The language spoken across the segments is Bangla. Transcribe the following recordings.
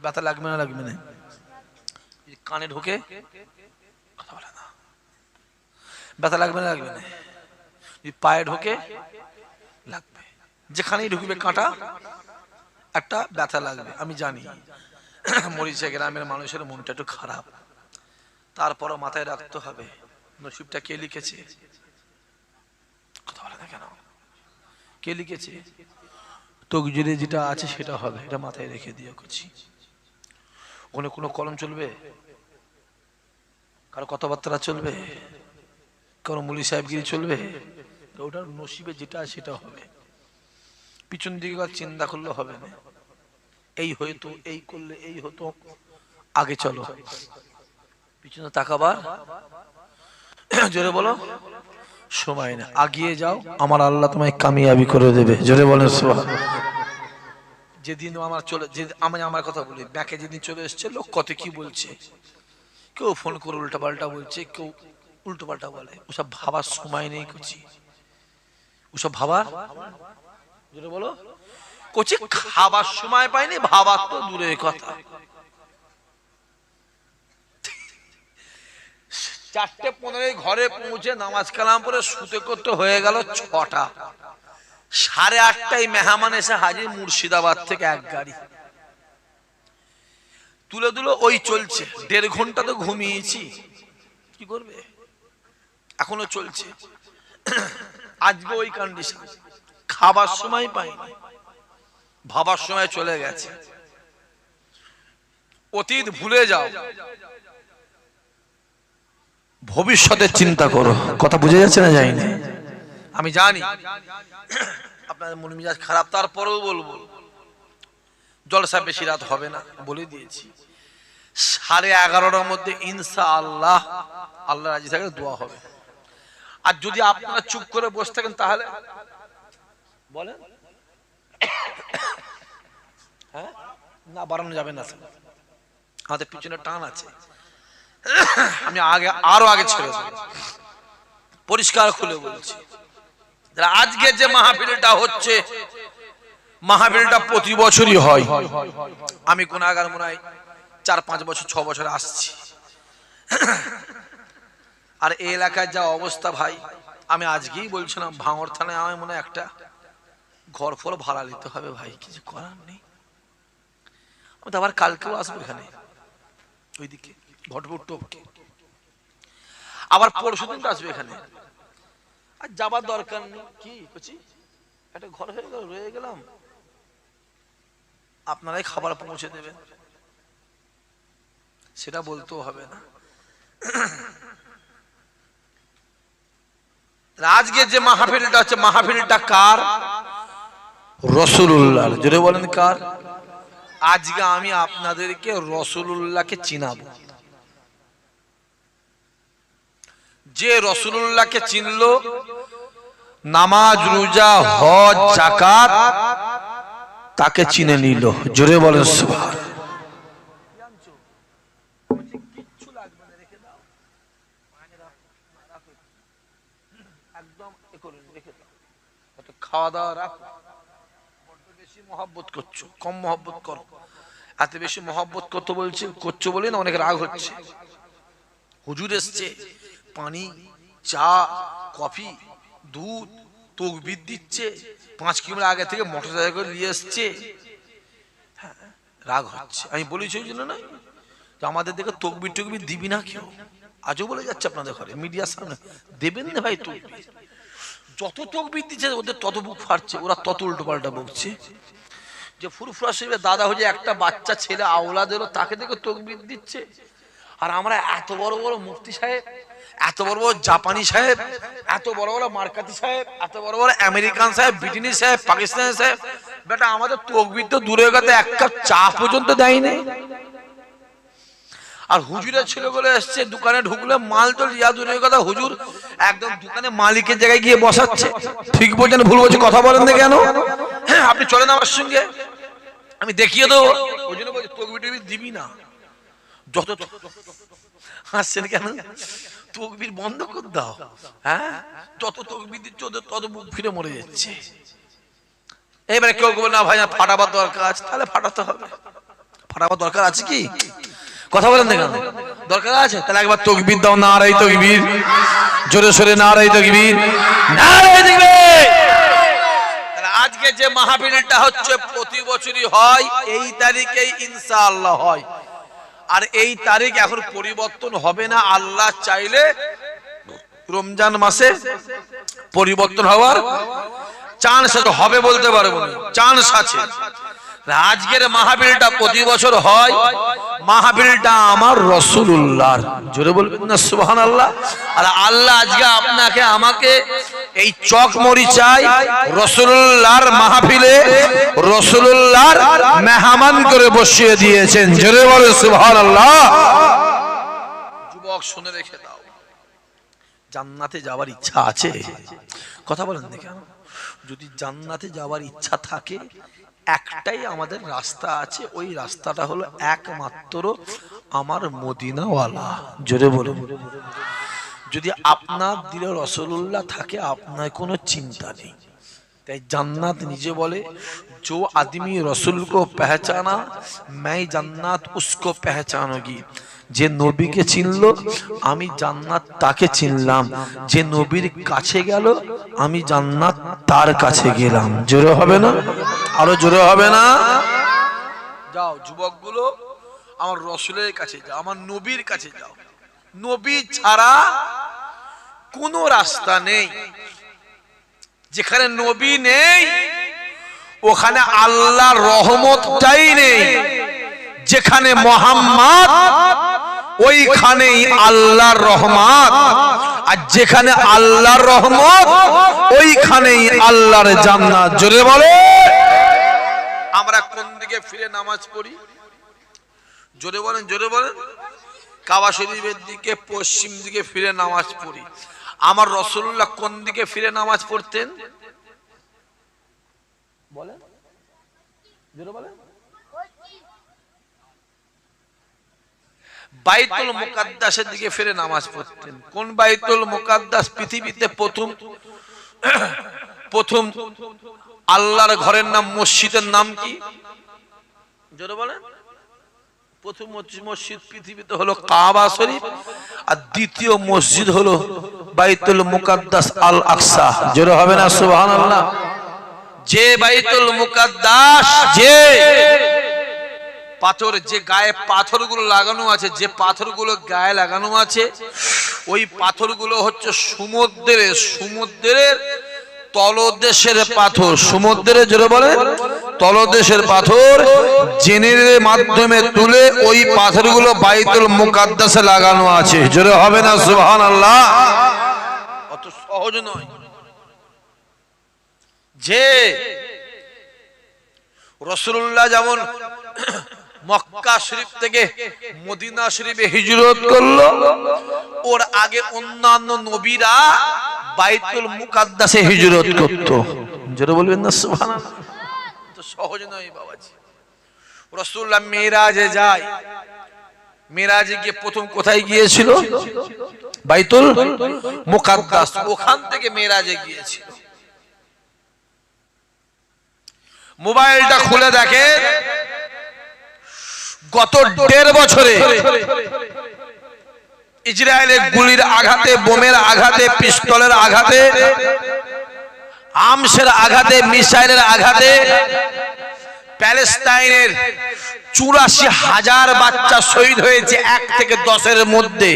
ব্যথা লাগবে না লাগবে না? কানে ঢোকে কথা বলে না, ব্যথা লাগবে না লাগবে না? পায়ে ঢোকে লাগবে, যেখানেই ঢুকবে কাঁটা একটা ব্যথা লাগবে। আমি জানি মরিচা গ্রামের মানুষের মনটা একটু খারাপ, তারপরও মাথায় রাখতে হবে নসিবটা কে লিখেছে। কথা বলে না কেন? কে লিখেছে? তকদিরে যেটা আছে সেটা হবে, এটা মাথায় রেখে দিয়ে করছি। ওখানে কোনো কলম চলবে, কারো কথাবার্তা চলবে, কারো মুলি সাহেবগিরি চলবে? ওটার নসিবে যেটা সেটা হবে। পিছন দিকে চিন্তা করলে হবে না, এই হয়তো, এই করলে এই হতো, আগে চলো, পিছনে তাকাবার জোরে বলো সময় না, আগিয়ে যাও, আমার আল্লাহ তোমায় কামিয়াবি করে দেবে। জোরে বলেন সুবহানাল্লাহ। যেদিন আমার চলে, যে আমি আমার কথা বলি, ব্যাকে যেদিন চলে এসছে, লোক কত কি বলছে, কেউ ফোন করে উল্টা পাল্টা বলছে, কেউ উল্টো পাল্টা বলে, ওসব ভাবার সময় নেই করছি, ওসব ভাবার জোরে বলো করছি, খাবার সময় পাইনি, ভাবার তো দূরের কথা। 4:15 ঘরে পৌঁছে নামাজ কালাম পরে শুতে করতে হয়ে গেল 6টা। 8:30টায় মেহমান এসে হাজির, মুর্শিদাবাদ থেকে এক গাড়ি তুলে দিল, ওই চলছে। 1.5 ঘন্টা তো ঘুমিয়েছি, কি করবে, এখনো চলছে। আজকে ওই কন্ডিশন, খাবার সময় পাইনি, ভাবার সময় চলে গেছে। অতীত ভুলে যাও, ভবিষ্যতের চিন্তা করো। কথা বুঝে যাচ্ছে না? যায়নি? আমি জানি আপনাদের মন মেজাজ খারাপ, তারপরেও বলবো জলসা বেশি রাত হবে না, বলে দিয়েছি। 11:30টার মধ্যে ইনশাআল্লাহ আল্লাহ রাজি থাকলে দোয়া হবে। আর যদি আপনারা চুপ করে বসে থাকেন তাহলে বলেন, হ্যাঁ না বাড়ানো যাবে না, আমাদের পিছনে টান আছে, আমি আগে আরো আগে ছেড়ে দেব, পরিষ্কার খুলে বলছি। আজকে যে মাহফিলটা হচ্ছে, মাহফিলটা প্রতি বছরই হয়। আমি গুনাহগার মনে হয় 4-5 বছর 6 বছর আসছি। আর এই এলাকার যা অবস্থা ভাই, আমি আজকেই বলছিলাম ভাঙড় থানায় আমার মনে হয় একটা ঘর ফর ভাড়া নিতে হবে ভাই, কিছু করার নেই। আমি তো আবার কালকেও আসবো এখানে, ওইদিকে ঘটপুর টোপকে, আবার পরশুদিন তো আসবে এখানে। আর যাবার দরকার নেই, কি করছি, একটা ঘর হয়ে গেল, রয়ে গেলাম, আপনারাই খাবার পৌঁছে দেবেন, সেটা বলতেও হবে না। আজকে যে মাহফিলটা হচ্ছে, মাহফিলটা কার? রাসূলুল্লাহ। জোরে বলেন কার? আজকে আমি আপনাদেরকে রাসূলুল্লাহকে চিনাবো। যে রাসূলুল্লাহকে চিনলো, নামাজ রোজা হজ যাকাত তাকে চিনে নিল। জোরে বলেন সুবহানাল্লাহ। খাওয়া দাওয়া রাখো, বেশি মহব্বত করছো, কম মহব্বত করো। এত বেশি মহব্বত করতে বলছে, করছো বলে না অনেক রাগ হচ্ছে। হুজুর এসছে, পানি, চা, কফি, দুধ, তকবীর দিচ্ছে, 5 কিলোমিটার আগে থেকে মোটরসাইকেল করে নিয়ে এসছে, রাগ হচ্ছে। আমি বলেছি ওই জন্য না, আমাদের দেখে তকবীর টকবীর দিবি না কেউ, আজও বলে যাচ্ছে আপনাদের ঘরে মিডিয়ার সামনে, দেবেন না ভাই তকবীর। যত তকবীর দিচ্ছে ওদের তত বুক ফাটছে, ওরা তত উল্টো পাল্টা বকছে। যে ফুরফুরা শরীফের দাদা হয়ে একটা বাচ্চা ছেলে আওলাদ এলো, তাকে দেখে তকবীর দিচ্ছে। আর আমরা এত বড় বড় মুফতি সাহেব, এত বড় বড় জাপানি সাহেব, এত বড় বড় মার্কাতি সাহেব, এত বড় বড় আমেরিকান সাহেব, ব্রিটেনি সাহেব, পাকিস্তানি সাহেব, বেটা আমাদের তকবীর তো দূরের কথা, এক কাপ চা পর্যন্ত দেয়নি। আর হুজুরের ছেলেগুলো এসছে, দোকানে ঢুকলে মাল তো রিয়াজুরের কথা, হুজুর একদম দোকানে মালিকের জায়গায় গিয়ে বসাচ্ছে। ঠিক বলছেন ভুল বলছি? কথা বলেন না কেন? হ্যাঁ আপনি চলেন আমার সঙ্গে, আমি দেখিয়ে দেবো। ওই জন্য বলছি তকবীর টকবীর দিবি না। যত হাসছেন কেন? তকবীর বন্ধ করে দাও। হ্যাঁ যত তকবীর দিচ্ছে ওদের তত বুক ফিরে মরে যাচ্ছে। এবারে কেউ বলে না ভাই ফাটাবার দরকার আছে, তাহলে ফাটাতে হবে, ফাটাবার দরকার আছে কি? কথা বলেন না কেন? দরকার আছে? তাহলে একবার তাকবীর দাও, নারায়ে তাকবীর, জোরে সোরে নারায়ে তাকবীর, নারায়ে তাকবীর। তাহলে আজকে যে মাহফিলটা হচ্ছে প্রতি বছরই হয়, এই তারিখেই ইনশাআল্লাহ হয়। আর এই তারিখ এখন পরিবর্তন হবে না, আল্লাহ চাইলে রমজান মাসে পরিবর্তন হওয়ার চান্স হবে, বলতে পারবো না, চান্স আছে। আজকের মাহফিলটা প্রতি বছর হয়, মাহফিলটা আমার রাসূলুল্লাহর, জোরে বলবেন না সুবহানাল্লাহ। আর আল্লাহ আজকে আপনাকে আমাকে এই চকমরিচায় রাসূলুল্লাহর মাহফিলে রাসূলুল্লাহর মেহমান করে বসিয়ে দিয়েছেন, জোরে বলে সুবহানাল্লাহ। যুবক শুনে রেখে দাও, জান্নাতে যাওয়ার ইচ্ছা আছে? কথা বলেন না কেন? যদি জান্নাতে যাওয়ার ইচ্ছা থাকে, একটাই আমাদের রাস্তা আছে, ওই রাস্তাটা হলো একমাত্র আমার মদিনাওয়ালা, জোরে বলুন। যদি আপনার দিলে রাসূলুল্লাহ থাকে, আপনার কোনো চিন্তা নেই। তাই জান্নাত নিজে বলে, जो आदमी रसूल को पहचाना मैं जन्नत उसको पहचानूंगी। যে নবীকে চিনলো আমি জান্নাত তাকে চিনলাম, যে নবীর কাছে গেল আমি জান্নাত তার কাছে গেলাম। জোরে হবে না? আরো জোরে হবে না? যাও যুবকগুলো, আমার রাসূলের কাছে যাও, আমার নবীর কাছে যাও। নবী ছাড়া কোনো রাস্তা নেই। যেখানে নবী নেই ওখানে আল্লাহর রহমতটাই নেই। যেখানে মুহাম্মদ ওইখানেই আল্লাহর রহমত, আর যেখানে আল্লাহর রহমত ওইখানেই আল্লাহর জান্নাত। জোরে বলে। আমরা কোন দিকে ফিরে নামাজ পড়ি? জোরে বলেন, জোরে বলেন। কাবা শরীফের দিকে, পশ্চিম দিকে ফিরে নামাজ পড়ি। আমার রাসূলুল্লাহ কোন দিকে ফিরে নামাজ পড়তেন? বলেন, জোরে বলেন। বাইতুল মুকাদ্দাসের দিকে ফিরে নামাজ পড়তেন। কোন বাইতুল মুকাদ্দাস? পৃথিবীতে প্রথম আল্লাহর ঘরের নাম, মসজিদের নাম কি? জোরে বলেন। প্রথম মসজিদ পৃথিবীতে হলো কাবা শরীফ, আর দ্বিতীয় মসজিদ হলো বাইতুল মুকাদ্দাস আল আকসা। জোরে হবে না সুবহানাল্লাহ? যে বাইতুল মুকাদ্দাস, যে পাথর, যে গায়ে পাথরগুলো লাগানো আছে, যে পাথরগুলো গায়ে লাগানো আছে, ওই পাথরগুলো হচ্ছে সমুদ্রের তলদেশের পাথর। সমুদ্রের, জোরে বলে, তলদেশের পাথর জেনের মাধ্যমে তুলে ওই পাথরগুলো বাইতুল মুকাদ্দাসে লাগানো আছে। জোরে হবে না সুবহানাল্লাহ? অত সহজ নয়। যে রাসূলুল্লাহ যেমন মক্কা শরীফ থেকে মদিনা শরীফে হিজরত করলো, ওর আগে অন্যান্য নবীরা বাইতুল মুকাদ্দাসে হিজরত করত। জোরে বলবেন না সুবহানাল্লাহ? তো সহজ নয় বাবাজি। রাসূলুল্লাহ মেরাজে যায়। মেরাজে গিয়ে প্রথম কোথায় গিয়েছিল? বাইতুল মুকাদ্দাস। ওখান থেকে মেরাজে গিয়েছিল। মোবাইলটা খুলে দেখে, গত 1.5 বছরে ইসরায়েলের গুলির আঘাতে, বোমের আঘাতে, পিস্তলের আঘাতে, আর্মসের আঘাতে, মিসাইলের আঘাতে প্যালেস্টাইনের 84,000 বাচ্চা শহীদ হয়েছে 1 থেকে 10-এর মধ্যে।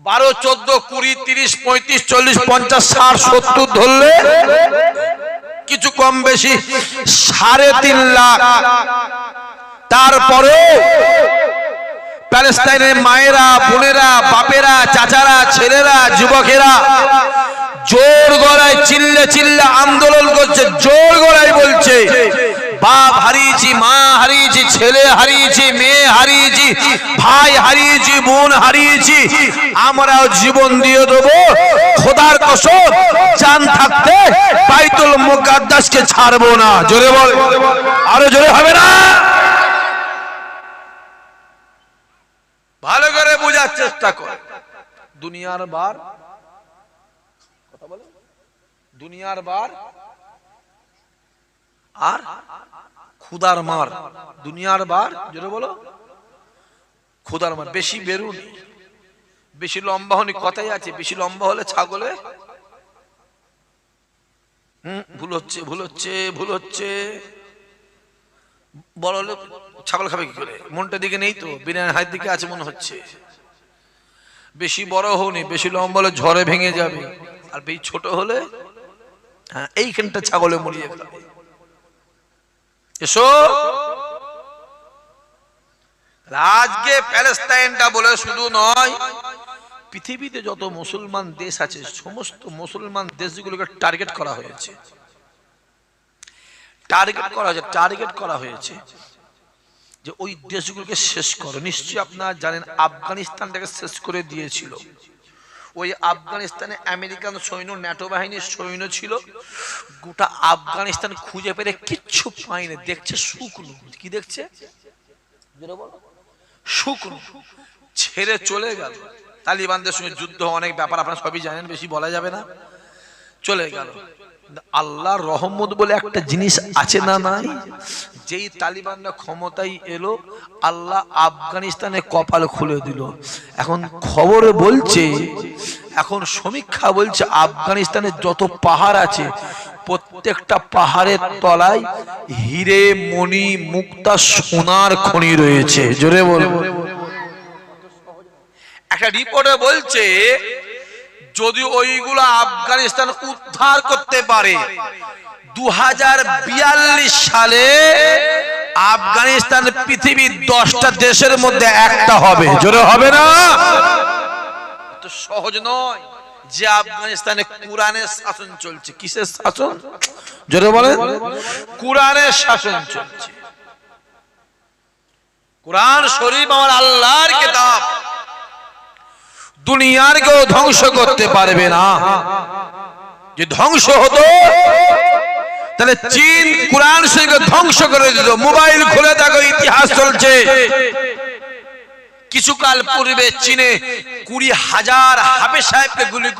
12, 14, 20, 30, 35, 40, 50, 60, 70 ধরলে কিছু কম বেশি 3.5 লাখ। তারপরে প্যালেস্টাইনের মায়েরা, বোনেরা, বাপেরা, চাচারা, ছেলেরা, যুবকেরা জোর গলায় চিল্লে আন্দোলন করছে, জোর গলায় বলছে, বাপ হারিয়েছি, মা হারিয়েছি, ছেলে হারিয়েছি, মেয়ে হারিয়েছি, ভাই হারিয়েছি, বোন হারিয়েছি, আমরাও জীবন দিয়ে দেবো, খোদার কসম জান থাকতে বাইতুল মুকাদ্দাসকে ছাড়বো না। জোরে বল, আরো জোরে হবে না? ভালো করে বোঝার চেষ্টা কর। দুনিয়ার বার, কথা বলে, দুনিয়ার বার আর খুদার মার, দুনিয়ার বার, জোরে বলো খুদার মার। বেশি বেরুন, বেশি লম্বা হনি, কথাই আছে বেশি লম্বা হলে ছাগলে ভুল হচ্ছে, ভুল হচ্ছে, ভুল হচ্ছে। বড় হলে ছাগল খাবে কি করে? মনটা দিকে নেই তো, বিরিয়ানির হাত দিকে আছে মনে হচ্ছে। বেশি বড় হনি, বেশি লম্বা হলে ঝড়ে ভেঙে যাবে, আর বেশি ছোট হলে হ্যাঁ এইখানটা ছাগলে মরিয়ে খাবে। এসো আজকে প্যালেস্টাইনটা বলে শুধু নয়, পৃথিবীতে যত মুসলমান দেশ আছে সমস্ত মুসলমান দেশগুলোকে টার্গেট করা হয়েছে, টার্গেট করা হয়েছে যে ওই দেশগুলোকে শেষ করো। নিশ্চয়ই আপনারা জানেন আফগানিস্তানটাকে শেষ করে দিয়েছিল। ওই আফগানিস্তানে আমেরিকান সৈন্য, ন্যাটো বাহিনীর সৈন্য ছিল। গোটা আফগানিস্তান খুঁজে পেলে কিচ্ছু পায়নি, দেখছে শুকনো। কি দেখছে? শুকনো। ছেড়ে চলে গেল। তালিবানদের সঙ্গে যুদ্ধ, অনেক ব্যাপার আপনারা সবই জানেন, বেশি বলা যাবে না। চলে গেল। আল্লাহর রহমত বলে একটা জিনিস আছে না নাই? যেই তালিবানরা ক্ষমতায় এলো, আল্লাহ আফগানিস্তানে কপাল খুলে দিল। এখন খবরে বলছে, এখন সমীক্ষা বলছে আফগানিস্তানে যত পাহাড় আছে প্রত্যেকটা পাহাড়ের তলায় হিরে, মণি, মুক্তা, সোনার খনি রয়েছে। জোরে বলবো। একটা রিপোর্টে বলছে যদি ওইগুলো আফগানিস্তান উদ্ধার করতে পারে 2042 সালে আফগানিস্তান পৃথিবীর 10টা দেশের মধ্যে একটা হবে। জোরে হবে না? তো সহজ নয় যে আফগানিস্তানে কোরআনের শাসন চলছে। কিসের শাসন? জোরে বলেন। কোরআনের শাসন চলছে। কোরআন শরীফ আমার আল্লাহর কিতাব, দুনিয়ার কেউ ধ্বংস করতে পারবে না। যে ধ্বংস হতো তাহলে চীন কোরআন শরীফকে ধ্বংস করে দিত। মোবাইল খুলে দেখো, ইতিহাস চলছে। কিছুকাল পূর্বে চীনে 20,000 হাফেজ সাহেবকে গুলি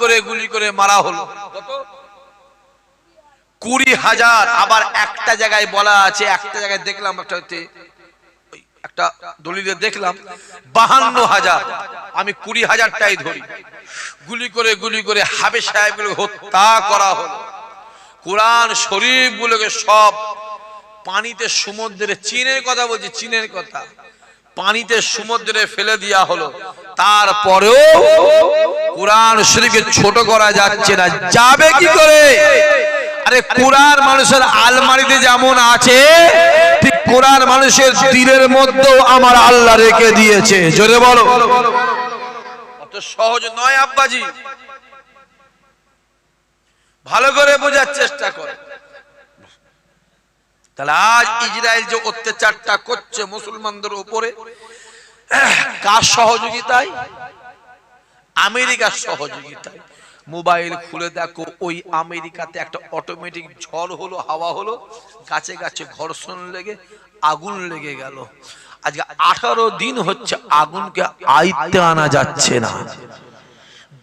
করে মারা হলো। কত? 20,000। আবার একটা জায়গায় বলা আছে, একটা জায়গায় দেখলাম, একটা দলিলে দেখলাম 52,000। আমি 20,000টাই ধরি। গুলি করে হাফেজ সাহেবগুলোকে হত্যা করা হলো। কোরআন শরীফ গুলোকে সব পানিতে, সমুদ্রে, চীনের কথা বলছি, চীনের কথা, পানিতে সমুদ্রে ফেলে দেওয়া হলো। তারপরেও কোরআন শরীফকে ছোট করা যাচ্ছে না। যাবে কি করে? আরে কোরআন মানুষের আলমারিতে যেমন আছে, ঠিক কোরআন মানুষের দিলের মধ্যেও আমার আল্লাহ রেখে দিয়েছে। জোরে বলো। অত সহজ নয় আব্বাজি, ভালো করে বোঝার চেষ্টা করে। তাহলে আজ ইসরায়েল যে অত্যাচারটা করছে মুসলমানদের উপরে, কার সহযোগিতায়? আমেরিকার সহযোগিতায়। মোবাইল খুলে দেখো, ওই আমেরিকাতে একটা অটোমেটিক ঝড় হলো, হাওয়া হলো, গাছে গাছে ঘর্ষণ লেগে আগুন লেগে গেল। আজকে 18 দিন হচ্ছে আগুনকে আয়ত্তে আনা যাচ্ছে না।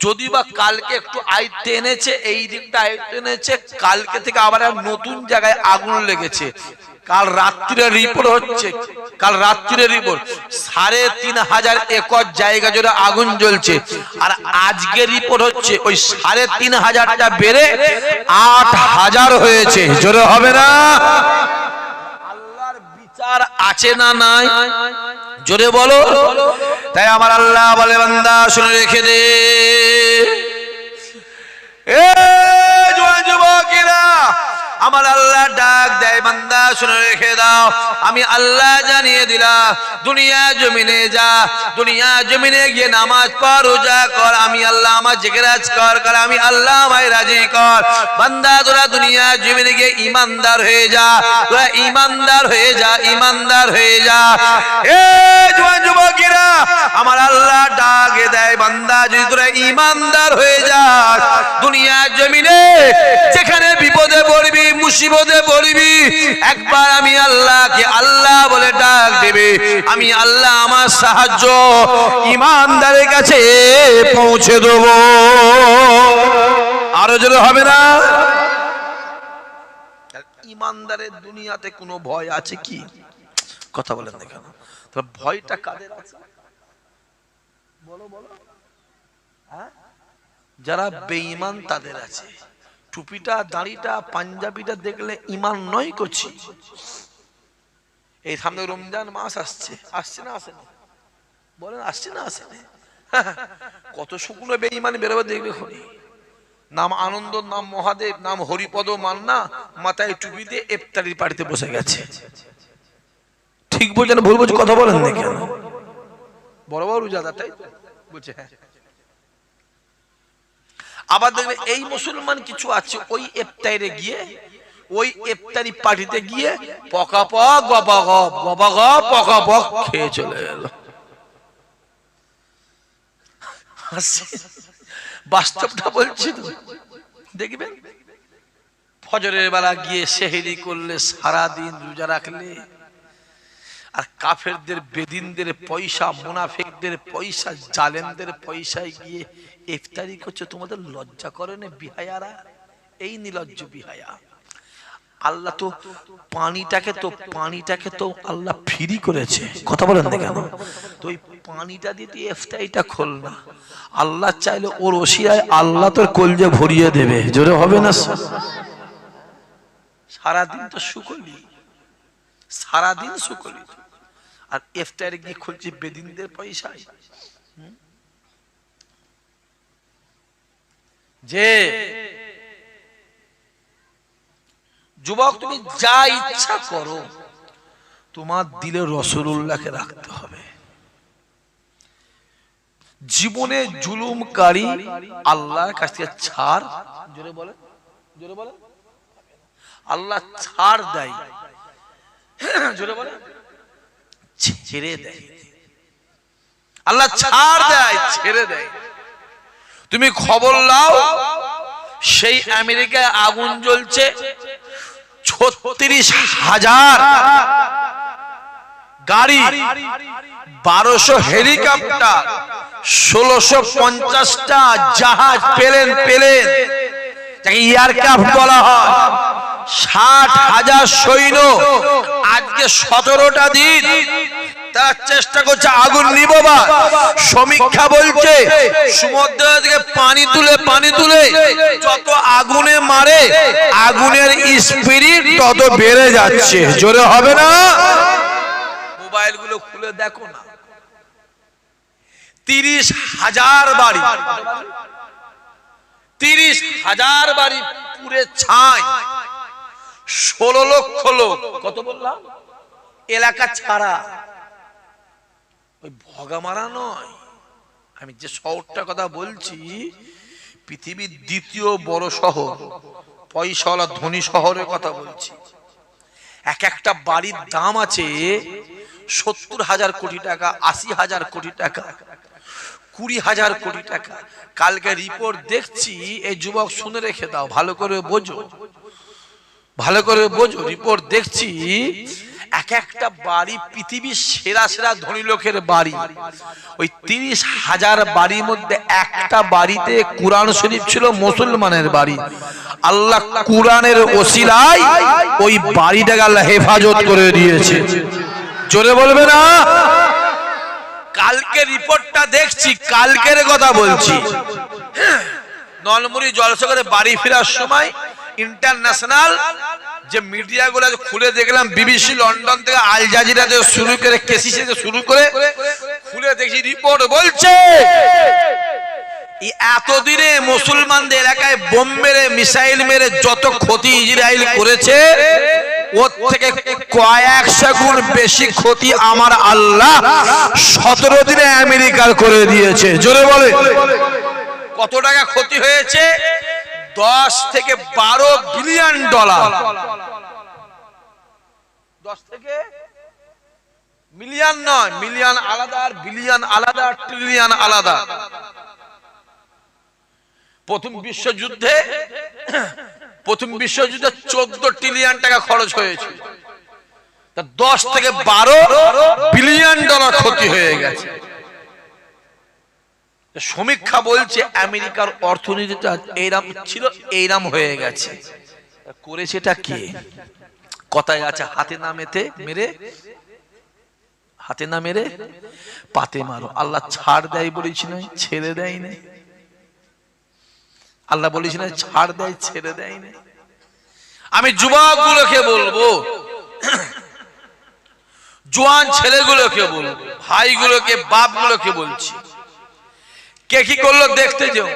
যদি বা কালকে একটু আয়ত্তে এনেছে, এই দিকটা আয়ত্তে এনেছে, কালকে থেকে আবার নতুন জায়গায় আগুন লেগেছে। কাল রাত্রিরে রিপোর্ট হচ্ছে, 3,500 একর জায়গা জুড়ে আগুন জ্বলছে। আর আজকে রিপোর্ট হচ্ছে ওই 3,500টা বেড়ে 8,000 হয়েছে। জোরে হবে না? আল্লাহর বিচার আছে না নাই? জোরে বলো। তাই আমার আল্লাহ বলে, বান্দা শুনে রেখে দে, এ যুবকেরা, আমার আল্লাহ ডাক দেয়, বান্দা শুনে রেখে দাও, আমি আল্লাহ জানিয়ে দিলাম, দুনিয়া জমিনে যা, দুনিয়া জমিনে গিয়ে নামাজ পড়, রোজা কর, আমি আল্লাহ আমার জিকিরাজ কর, আমি আল্লাহ আমায় রাজি কর। বান্দা তোরা দুনিয়া জমিনে গিয়ে ইমানদার হয়ে যা, তোরা ইমানদার হয়ে যা, ইমানদার হয়ে যা। এ যুবকেরা, আমার আল্লাহ ডাকে দেয়, বান্দা যদি তোরা ইমানদার হয়ে যাস, দুনিয়া জমিনে যেখানে বিপদে পড়বি, মুসিবতে পড়বি, একবার আমি আল্লাহকে আল্লাহ বলে ডাক দেবে, আমি আল্লাহ আমার সাহায্য ইমানদারের কাছে পৌঁছে দেব। আরো জোরে হবে না? ইমানদারের দুনিয়াতে কোনো ভয় আছে কি? কথা বলেন না কেন? তাহলে ভয়টা কাদের আছে? বলো বলো। হ্যাঁ, যারা বেঈমান তাদের আছে। টুপিটা, দাড়িটা, পাঞ্জাবিটা দেখলে ইমান নয় করছি। এই সামনে রমজান মাস আসছে, আসছে না আসে না? বলেন আসছে না আসে না? কত শুকনো বেঈমান বেরোবে দেখবে খনি। নাম আনন্দ, নাম মহাদেব, নাম হরিপদ মান্না, মাথায় টুপি দিয়ে ইফতারির পার্টিতে বসে গেছে। ঠিক বলছেন ভুল বলছি? কথা বলেন না কেন? বড় বড় রোজাদারটাই বলছে। হ্যাঁ, আবার দেখবে এই মুসলমান কিছু আছে ওই ইফতারে গিয়ে, ওই ইফতারি পার্টিতে গিয়ে পকাপক গবাগপ গবাগপ পকাপক খেয়ে চলে গেল। বাস্তবটা বলছি তো, দেখবেন ফজরের বেলা গিয়ে সেহরি করলে, সারা দিন রোজা রাখলে, আর কাফেরদের, বেদিনদের পয়সা, মুনাফিকদের পয়সা, জালেমদের পয়সায় গিয়ে ইফতারি করছে। তোমাদের লজ্জা করে না বিহায়ারা? এই নির্লজ্জ বিহায়া। আল্লাহ তো পানিটাকে তো আল্লাহ ফ্রি করেছে। কথা বলেন না কেন? তো ওই পানিটা দিয়ে তুই ইফতারিটা খোল না। আল্লাহ চাইলে ওর ওসিলায় আল্লাহ তোর কলজে ভরিয়ে দেবে। জোরে হবে না? সারাদিন তো শুকলি, সারাদিন শুকলি, আর ইফতারে গিয়ে খুলছি বেদিনদের পয়সায়। যে যুবক, তুমি যা ইচ্ছা করো, তোমার দিলে রাসূলুল্লাহকে রাখতে হবে। জীবনে জুলুমকারী আল্লাহর কাছ থেকে ছাড়, জোরে বলেন, জোরে বলেন, আল্লাহ ছাড় দেয়, জোরে বলেন, ছেড়ে দেয়। আল্লাহ ছাড় দেয়, ছেড়ে দেয়। তুমি খবর লাও, সেই আমেরিকায় আগুন জ্বলছে, 36,000 গাড়ি, 1200 হেলিকপ্টার, 1650টা জাহাজ, প্লেন, যাকে এয়ারক্রাফট বলা হয়, 60,000 সৈন্য। আজকে 17টা দিন তারা চেষ্টা করছে আগুন নিভাবার। সমীক্ষা বলছে সমুদ্র থেকে পানি তুলে যত আগুনে মারে, আগুনের স্পিরিট তত বেড়ে যাচ্ছে। জোরে হবে না? মোবাইল গুলো খুলে দেখো না, 30,000 বাড়ি, 30,000 বাড়ি পুরে ছাই, 16 লক্ষ লোক। কত বললাম? এলাকা ছাড়া। ওই ভগা মারা নয়, আমি যে শহরটার কথা বলছি পৃথিবীর দ্বিতীয় বড় শহর, পয়সাওয়ালা ধনী শহরের কথা বলছি। এক একটা বাড়ির দাম আছে 70,000 কোটি টাকা, 80,000 কোটি টাকা, 20,000 কোটি টাকা। কালকে রিপোর্ট দেখছি, এই যুবক শুনে রেখে দাও, ভালো করে বোঝো, ভালো করে বোঝো। রিপোর্ট দেখছি এক একটা বাড়ি পৃথিবীর সেরা সেরা ধনী লোকের বাড়ি। ওই 30,000 বাড়ির মধ্যে একটা বাড়িতে কুরআন শরীফ ছিল, মুসলমানের বাড়ি। আল্লাহ কুরআনের ওসিলায় ওই বাড়িটাকে আল্লাহ হেফাজত করে দিয়েছে। জোরে বলবে না? কালকে রিপোর্টটা দেখছি, কালকের কথা বলছি। নলমুড়ি জলসা করে বাড়ি ফেরার সময় ইন্টারন্যাশনাল যে মিডিয়া গুলো খুলে দেখলাম, বিবিসি, লন্ডন থেকে আল জাজিরা থেকে শুরু করে, কেসি থেকে শুরু করে খুলে দেখি রিপোর্ট বলছে এতদিনে মুসলমানদের এলাকায় বোম মেরে, মিসাইল মেরে যত ক্ষতি ইসরায়েল করেছে, ওর থেকে কয়েকশো গুণ বেশি ক্ষতি আমার আল্লাহ 17 দিনে আমেরিকার করে দিয়েছে। জোরে বলে কত টাকা ক্ষতি হয়েছে? 10 থেকে 12 বিলিয়ন ডলার। 10 থেকে মিলিয়ন নয়, মিলিয়ন আলাদা আর বিলিয়ন আলাদা, ট্রিলিয়ন আলাদা। প্রথম বিশ্বযুদ্ধে 14 ট্রিলিয়ন টাকা খরচ হয়েছে, 10 থেকে 12 বিলিয়ন ডলার ক্ষতি হয়ে গেছে। সমীক্ষা বলছে আমেরিকার অর্থনীতিটা এইরাম ছিল, এইরাম হয়ে গেছে। করেছে এটা কে? কথায় আছে হাতে না মেরে হাতে না মেরে পাতে মারো। আল্লাহ ছাড় দেয় বলেছি না, ছেড়ে দেয় না। আল্লাহ বলেছি না ছাড় দেয় ছেড়ে দেয় না। আমি যুবক গুলোকে বলবো, জোয়ান ছেলেগুলোকে বলবো, ভাইগুলোকে, বাপ গুলোকে বলছি, কে কি করলো দেখতে যাও।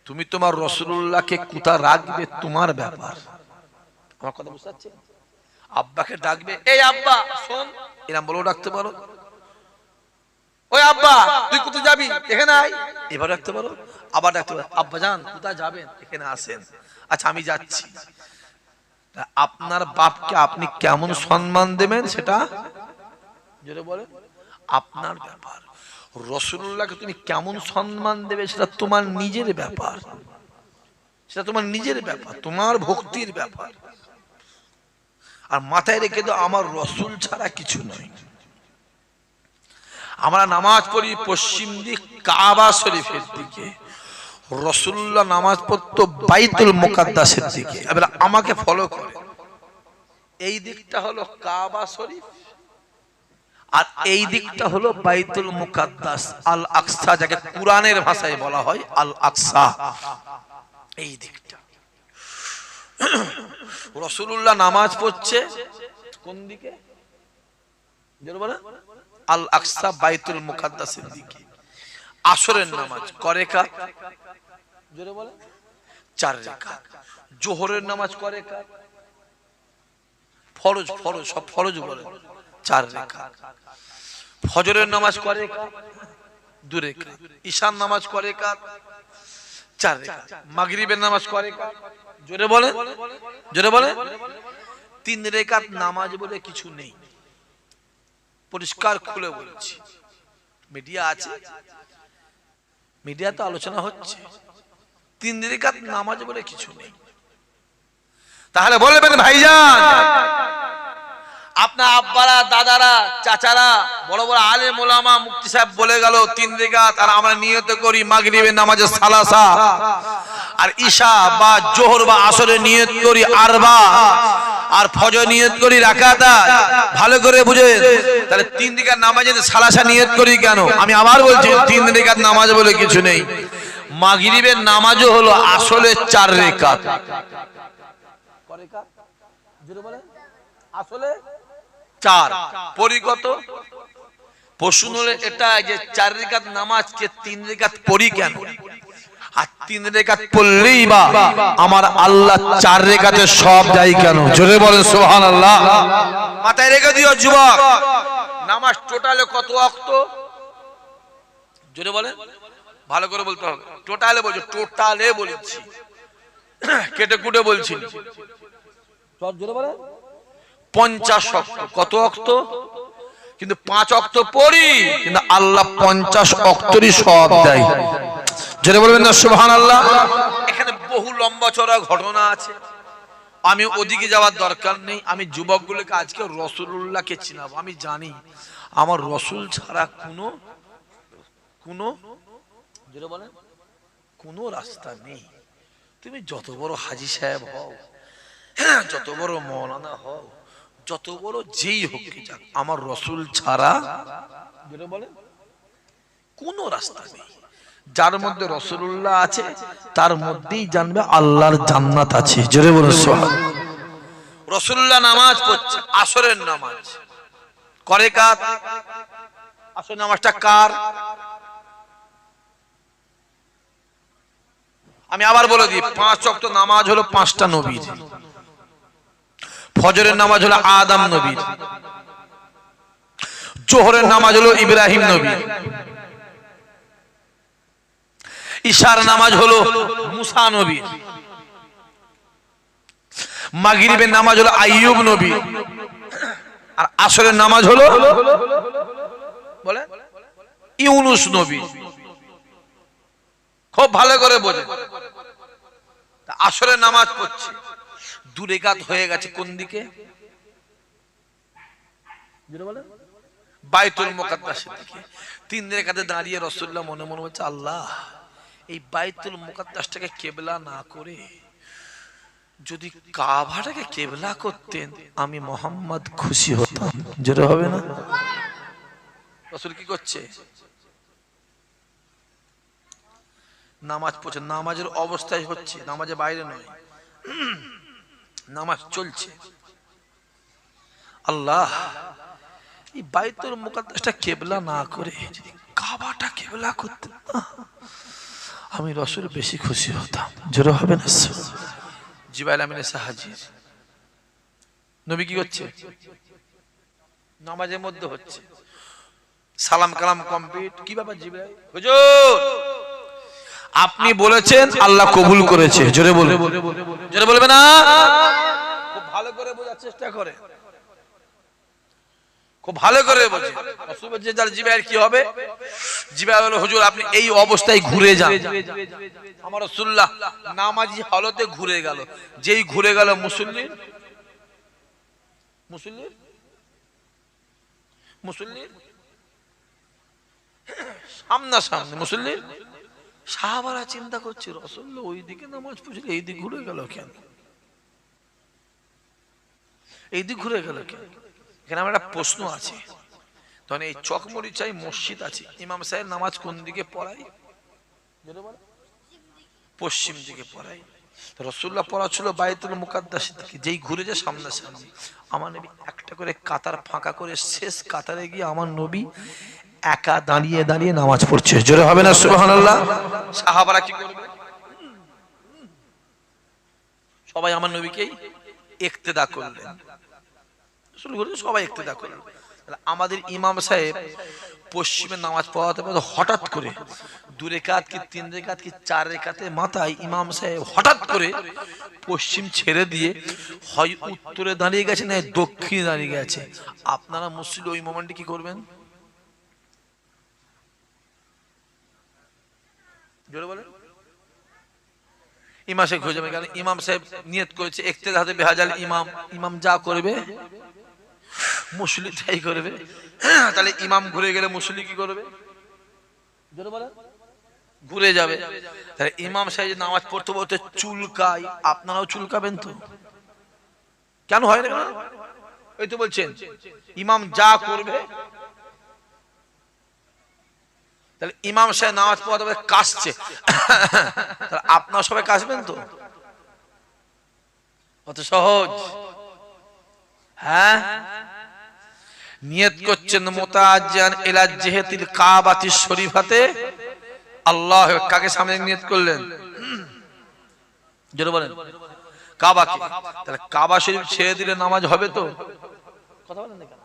তুমি তোমার রাসূলুল্লাহকে কোথা রাখবে তোমার ব্যাপার। আমার কথা বুঝতে পারছেন? আব্বাকে ডাকবে, এই আব্বা শোন, এরকম বলেও ডাকতে পারো। ওই আব্বা তুই কোথায় যাবি, এখানে আয়, এবার ডাকতে পারো। আবার ডাকতে পারো, আব্বা জান কোথায় যাবেন, এখানে আসেন। আচ্ছা আমি যাচ্ছি। আপনার বাপকে আপনি কেমন সম্মান দেবেন সেটা জোরে বলেন, আপনার ব্যাপার। রাসূলুল্লাহকে তুমি কেমন সম্মান দেবে সেটা তোমার নিজের ব্যাপার, সেটা তোমার নিজের ব্যাপার, তোমার ভক্তির ব্যাপার। আর মাথায় রেখে দাও আমার রাসূল ছাড়া কিছু নয়। আমরা নামাজ পড়ি পশ্চিম দিক কাবা শরীফের দিকে, রাসূলুল্লাহ নামাজ পড়তো বাইতুল মুকাদ্দাসের দিকে। এবার আমাকে ফলো করে, এই দিকটা হলো কাবা শরীফ আর এই দিকটা হলো বাইতুল মুকাদ্দাস, আল আকসা, যাকে কুরআনের ভাষায় বলা হয় আল আকসা। এই দিকটা রাসূলুল্লাহ নামাজ পড়ছে কোন দিকে জোরে বলেন, আল আকসা বাইতুল মুকাদ্দাসের দিকে। আসরের নামাজ করে কাত, জোরে বলেন 4 রাকাত। জোহরের নামাজ করে কাত, ফরজ ফরজ সব ফরজ বলেন 4 রাকাত। ফজরের নামাজ করে কাত 2 রাকাত। ঈশার নামাজ করে কাত 4 রাকাত। মাগরিবের নামাজ করে কাত, জোরে বলেন জোরে বলেন 3 রাকাত। নামাজ বলে কিছু নেই, পরিষ্কার খুলে বলছি। মিডিয়া আছে, মিডিয়াতে আলোচনা হচ্ছে, 3 রাকাত নামাজ বলে কিছু নেই। তাহলে বলবেন ভাইজান, আপনার আব্বারা, দাদারা, চাচারা, বড় বড় আলেম ওলামা, মুফতি সাহেব বলে গেল 3 রাকাত, আর আমরা নিয়ত করি মাগরিবের নামাজে সালাসা, আর ঈশা বা জোহর বা আসরে নিয়ত করি আরবা, আর ফজর নিয়ত করি রাকাতা। ভালো করে বুঝেন, তাহলে 3 রাকাত নামাজে সালাসা নিয়ত করি কেন? আমি আবার বলছি 3 রাকাত নামাজ বলে কিছু নেই। মাগরিবের নামাজও হলো আসলে 4 রাকাত। আসলে 4 পরিগত প্রশ্ন হলে এটা যে 4 রাকাত নামাজকে 3 রাকাত পড়ি কেন? আর 3 রাকাত পড়লেই বা আমার আল্লাহ 4 রাকাতে সব যায় কেন? জোরে বলেন সুবহানাল্লাহ। মাথায় রেখে দিও যুবক, নামাজ টোটালে কত ওয়াক্ত? জোরে বলেন, ভালো করে বলতে হবে। টোটালে বলছি, টোটালে বলেছি, কেটে কুটে বলছি। জোরে বলেন 50 ওয়াক্ত। কত ওয়াক্ত? কিন্তু 5 ওয়াক্ত পড়ি, কিন্তু আল্লাহ 50 ওয়াক্তেরই সওয়াব দেয়। জোরে বলবেন না সুবহানাল্লাহ। এখানে বহু লম্বা চড়া ঘটনা আছে, আমি ওদিকে যাওয়ার দরকার নেই। আমি যুবকগুলোকে আজকে রাসূলুল্লাহকে চিনাবো। আমি জানি আমার রাসূল ছাড়া কোনো জোরে বলেন কোনো রাস্তা নেই। তুমি যত বড় হাজী সাহেব হও, যত বড় মাওলানা হও, যত বড় যেই হোক কি যাক, আমার রাসূল ছাড়া জোরে বলেন কোনো রাস্তা নেই। যার মধ্যে রাসূলুল্লাহ আছে তার মধ্যেই জানবে আল্লাহর জান্নাত আছে। জোরে বলেন সুবহানাল্লাহ। রাসূলুল্লাহ নামাজ পড়ছে, আসরের নামাজ করে কাত। আসরের নামাজটা কার? আমি আবার বলে দিই, 5 ওয়াক্ত নামাজ হলো 5টা নবীর। ফজরের নামাজ হলো আদম নবীর, জোহরের নামাজ হলো ইব্রাহিম নবী, ঈশার নামাজ হলো মুসা নবী, মাগরিবের নামাজ হলো আইয়ুব নবী, আর আসরের নামাজ হলো বলে ইউনুস নবী। খুব ভালো করে বোঝেন। আসরের নামাজ পড়ছে, 2 রাকাত হয়ে গেছে কোন দিকে? বাইতুল মুকাদ্দাসের দিকে। 3 রাকাতে দাঁড়িয়ে রাসূলুল্লাহ মনে মনে বলছে, আল্লাহ এই বাইতুল মুকাদ্দাসটাকে কিবলা না করে যদি কাবাটাকে কেবলা করতেন আমি মোহাম্মদ খুশি হতাম। যেটা হবে না? রাসূল কি করছে? নামাজ পড়ছে, নামাজের অবস্থায় হচ্ছে, নামাজের বাইরে নয়, নামাজ চলছে। আল্লাহ এই বাইতুল মুকাদ্দাসটা কেবলা না করে যদি কাবাটা কেবলা করতেন না আমি রাসূল বেশি খুশি হতাম। জোরে হবে না? জিবরাইল আমিন এসে হাজির। নবী কি করছে? নামাজের মধ্যে হচ্ছে, সালাম কালাম কমপ্লিট। কি ব্যাপার জিবরাইল? হুজুর আপনি বলেছেন, আল্লাহ কবুল করেছে। জোরে বলবে, জোরে বলবে না? খুব ভালো করে বোঝার চেষ্টা করে, খুব ভালো করে বোঝে। রাসূল বলছে যার জিবরাইল কি হবে? জিবরাইল বলে হুজুর আপনি এই অবস্থায় ঘুরে যান। আমার রাসূলুল্লাহ নামাজি হালতে ঘুরে গেল। যেই ঘুরে গেল মুসল্লি মুসল্লি মুসল্লি সামনা সামনে মুসল্লি। সাহাবারা চিন্তা করছে রাসূলুল্লাহ ওইদিকে নামাজ পড়ছিল, এইদিকে ঘুরে গেল কেন? এইদিকে ঘুরে গেল কেন? এখানে আমার একটা প্রশ্ন আছে। তখন এই চকমরিচাই মসজিদ আছে, ইমাম সাহেব নামাজ কোন দিকে পড়ায়? পশ্চিম দিকে পড়ায়। রাসূলুল্লাহ পড়াচ্ছিল বাইতুল মুকাদ্দাসের দিকে। যেই ঘুরে যায় সামনাসামনি আমার নবী একটা করে কাতার ফাঁকা করে শেষ কাতারে গিয়ে আমার নবী একা দাঁড়িয়ে দাঁড়িয়ে নামাজ পড়ছে। জোরে হবে না সুবহানাল্লাহ? সাহাবারা কি করবে? সবাই আমার নবীকেই ইক্তেদা করলেন, সবাই ইক্তেদা করলেন। আমাদের ইমাম সাহেব পশ্চিমে নামাজ পড়াতে পড়াতে হঠাৎ করে 2 রাকাত কি 3 রাকাত কি 4 রাকাতের মাথায় ইমাম সাহেব হঠাৎ করে পশ্চিম ছেড়ে দিয়ে হয় উত্তরে দাঁড়িয়ে গেছে না দক্ষিণে দাঁড়িয়ে গেছে। আপনারা মুসলিম ওই মোমেন্টে কি করবেন? জোরে বলেন। ইমাম সাহেব খুঁজে যাবে, কারণ ইমাম সাহেব নিয়ত করেছে ইক্তেদাতে বেহাজাল ইমাম, ইমাম যা করবে মুসল্লি তাই করবে। তাহলে ইমাম ঘুরে গেলে মুসল্লি কি করবে? জোরে বলেন। ঘুরে যাবে। তাহলে ইমাম সাহেব নামাজ পড়তে পড়তে চুলকায়, আপনারাও চুলকাবেন তো? কেন হয় না? এই তো বলছেন ইমাম যা করবে। তাহলে ইমাম সাহেব নামাজ পড়াতে পড়তে কাশছে, তাহলে আপনারা সবাই কাশবেন তো? অত সহজ? হ্যাঁ, নিয়ত করছেন মুতাআজ্জিয়ান ইলা জিহাতিল কাবাতিশ শরীফাতে আল্লাহ। কাকে সামনে নিয়ত করলেন? জোরে বলেন। কাবাকে। তাহলে কাবা শরীফ ছেড়ে দিলে নামাজ হবে তো? কথা বলেন না কেন?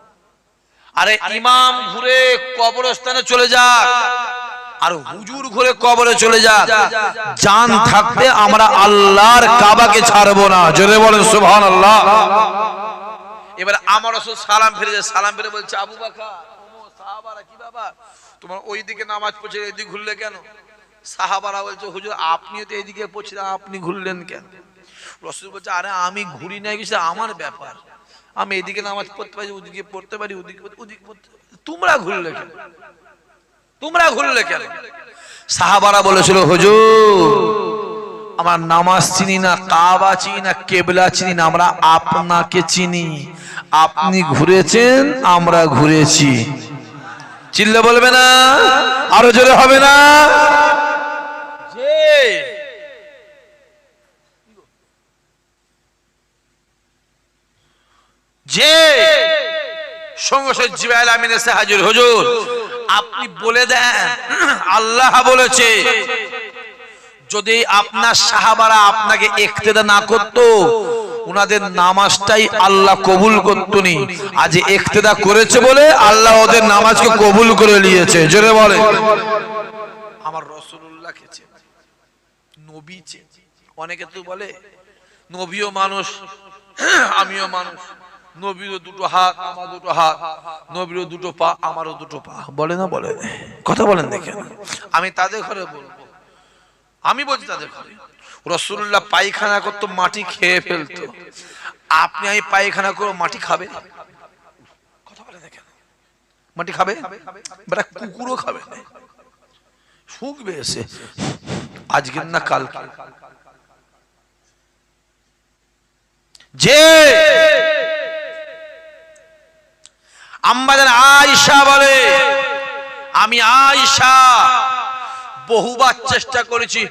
আরে ইমাম ঘুরে কবরস্থানে চলে যাক আর হুজুর ঘুরে কবরে চলে যাক, জান থাকতে আমরা আল্লাহর কাবাকে ছাড়বো না। জোরে বলেন সুবহানাল্লাহ। এবার আমার রাসূল সালাম ফিরে যায়, সালাম ফিরে বলছে আবু বকর ওমর সাহাবারা কি ব্যাপার তোমার ওইদিকে নামাজ পড়ছে এইদিকে ঘুরলে কেন? সাহাবারা বলছে হুজুর আপনিও তো এইদিকে পড়ছিলেন, আপনি ঘুরলেন কেন? রাসূল বলছে আরে আমি ঘুরি নাই, কিছু আমার ব্যাপার, আমি এইদিকে নামাজ পড়তে পারি, ওদিকে পড়তে পারি, ওদিকে পড়তে, তোমরা ঘুরলে কেন? তোমরা ঘুরলে কেন? সাহাবারা বলেছিল হুজুর আমার নামাজ চিনি না, কাবা চিনি না, কেবলা চিনি না, আমরা আপনাকে চিনি। আপনি ঘুরেছেন, আমরা ঘুরেছি। চিল্লে বলবে না? আরো জোরে হবে না? যে সঙ্গে সঙ্গে জিবরাইল আমিন এসে হাজির। হুজুর আপনি বলে দেন আল্লাহ বলেছে যদি আপনার সাহাবারা আপনাকে ইক্তেদা না করতো উনাদের নামাজটাই আল্লাহ কবুল করতো নি। আজ ইক্তেদা করেছে বলে আল্লাহ ওদের নামাজকে কবুল করে নিয়েছে। জোরে বলে। আমার রাসূলুল্লাহকে চেনে, নবী চেনে। অনেকে তো বলে নবীও মানুষ আমিও মানুষ, নবীরও 2টো হাত আমার 2টো হাত, নবীরও 2টো পা আমারও 2টো পা। বলে না? বলে। কথা বলেন দেখেন। আমি তাদের ঘরে বলবো, আমি বলছি তাদের ঘরে রাসূলুল্লাহ পায়খানা করতো মাটি খেয়ে ফেলতো, আপনি আমি পায়খানা করে মাটি খাবে? কথা বলে দেখেন। মাটি খাবে? বেটা কুকুরও খাবে না, শুকবে এসে আজকের না কালকে। যে আম্মা জান আয়েশা বলে, আমি আয়েশা বহুবার চেষ্টা করেছি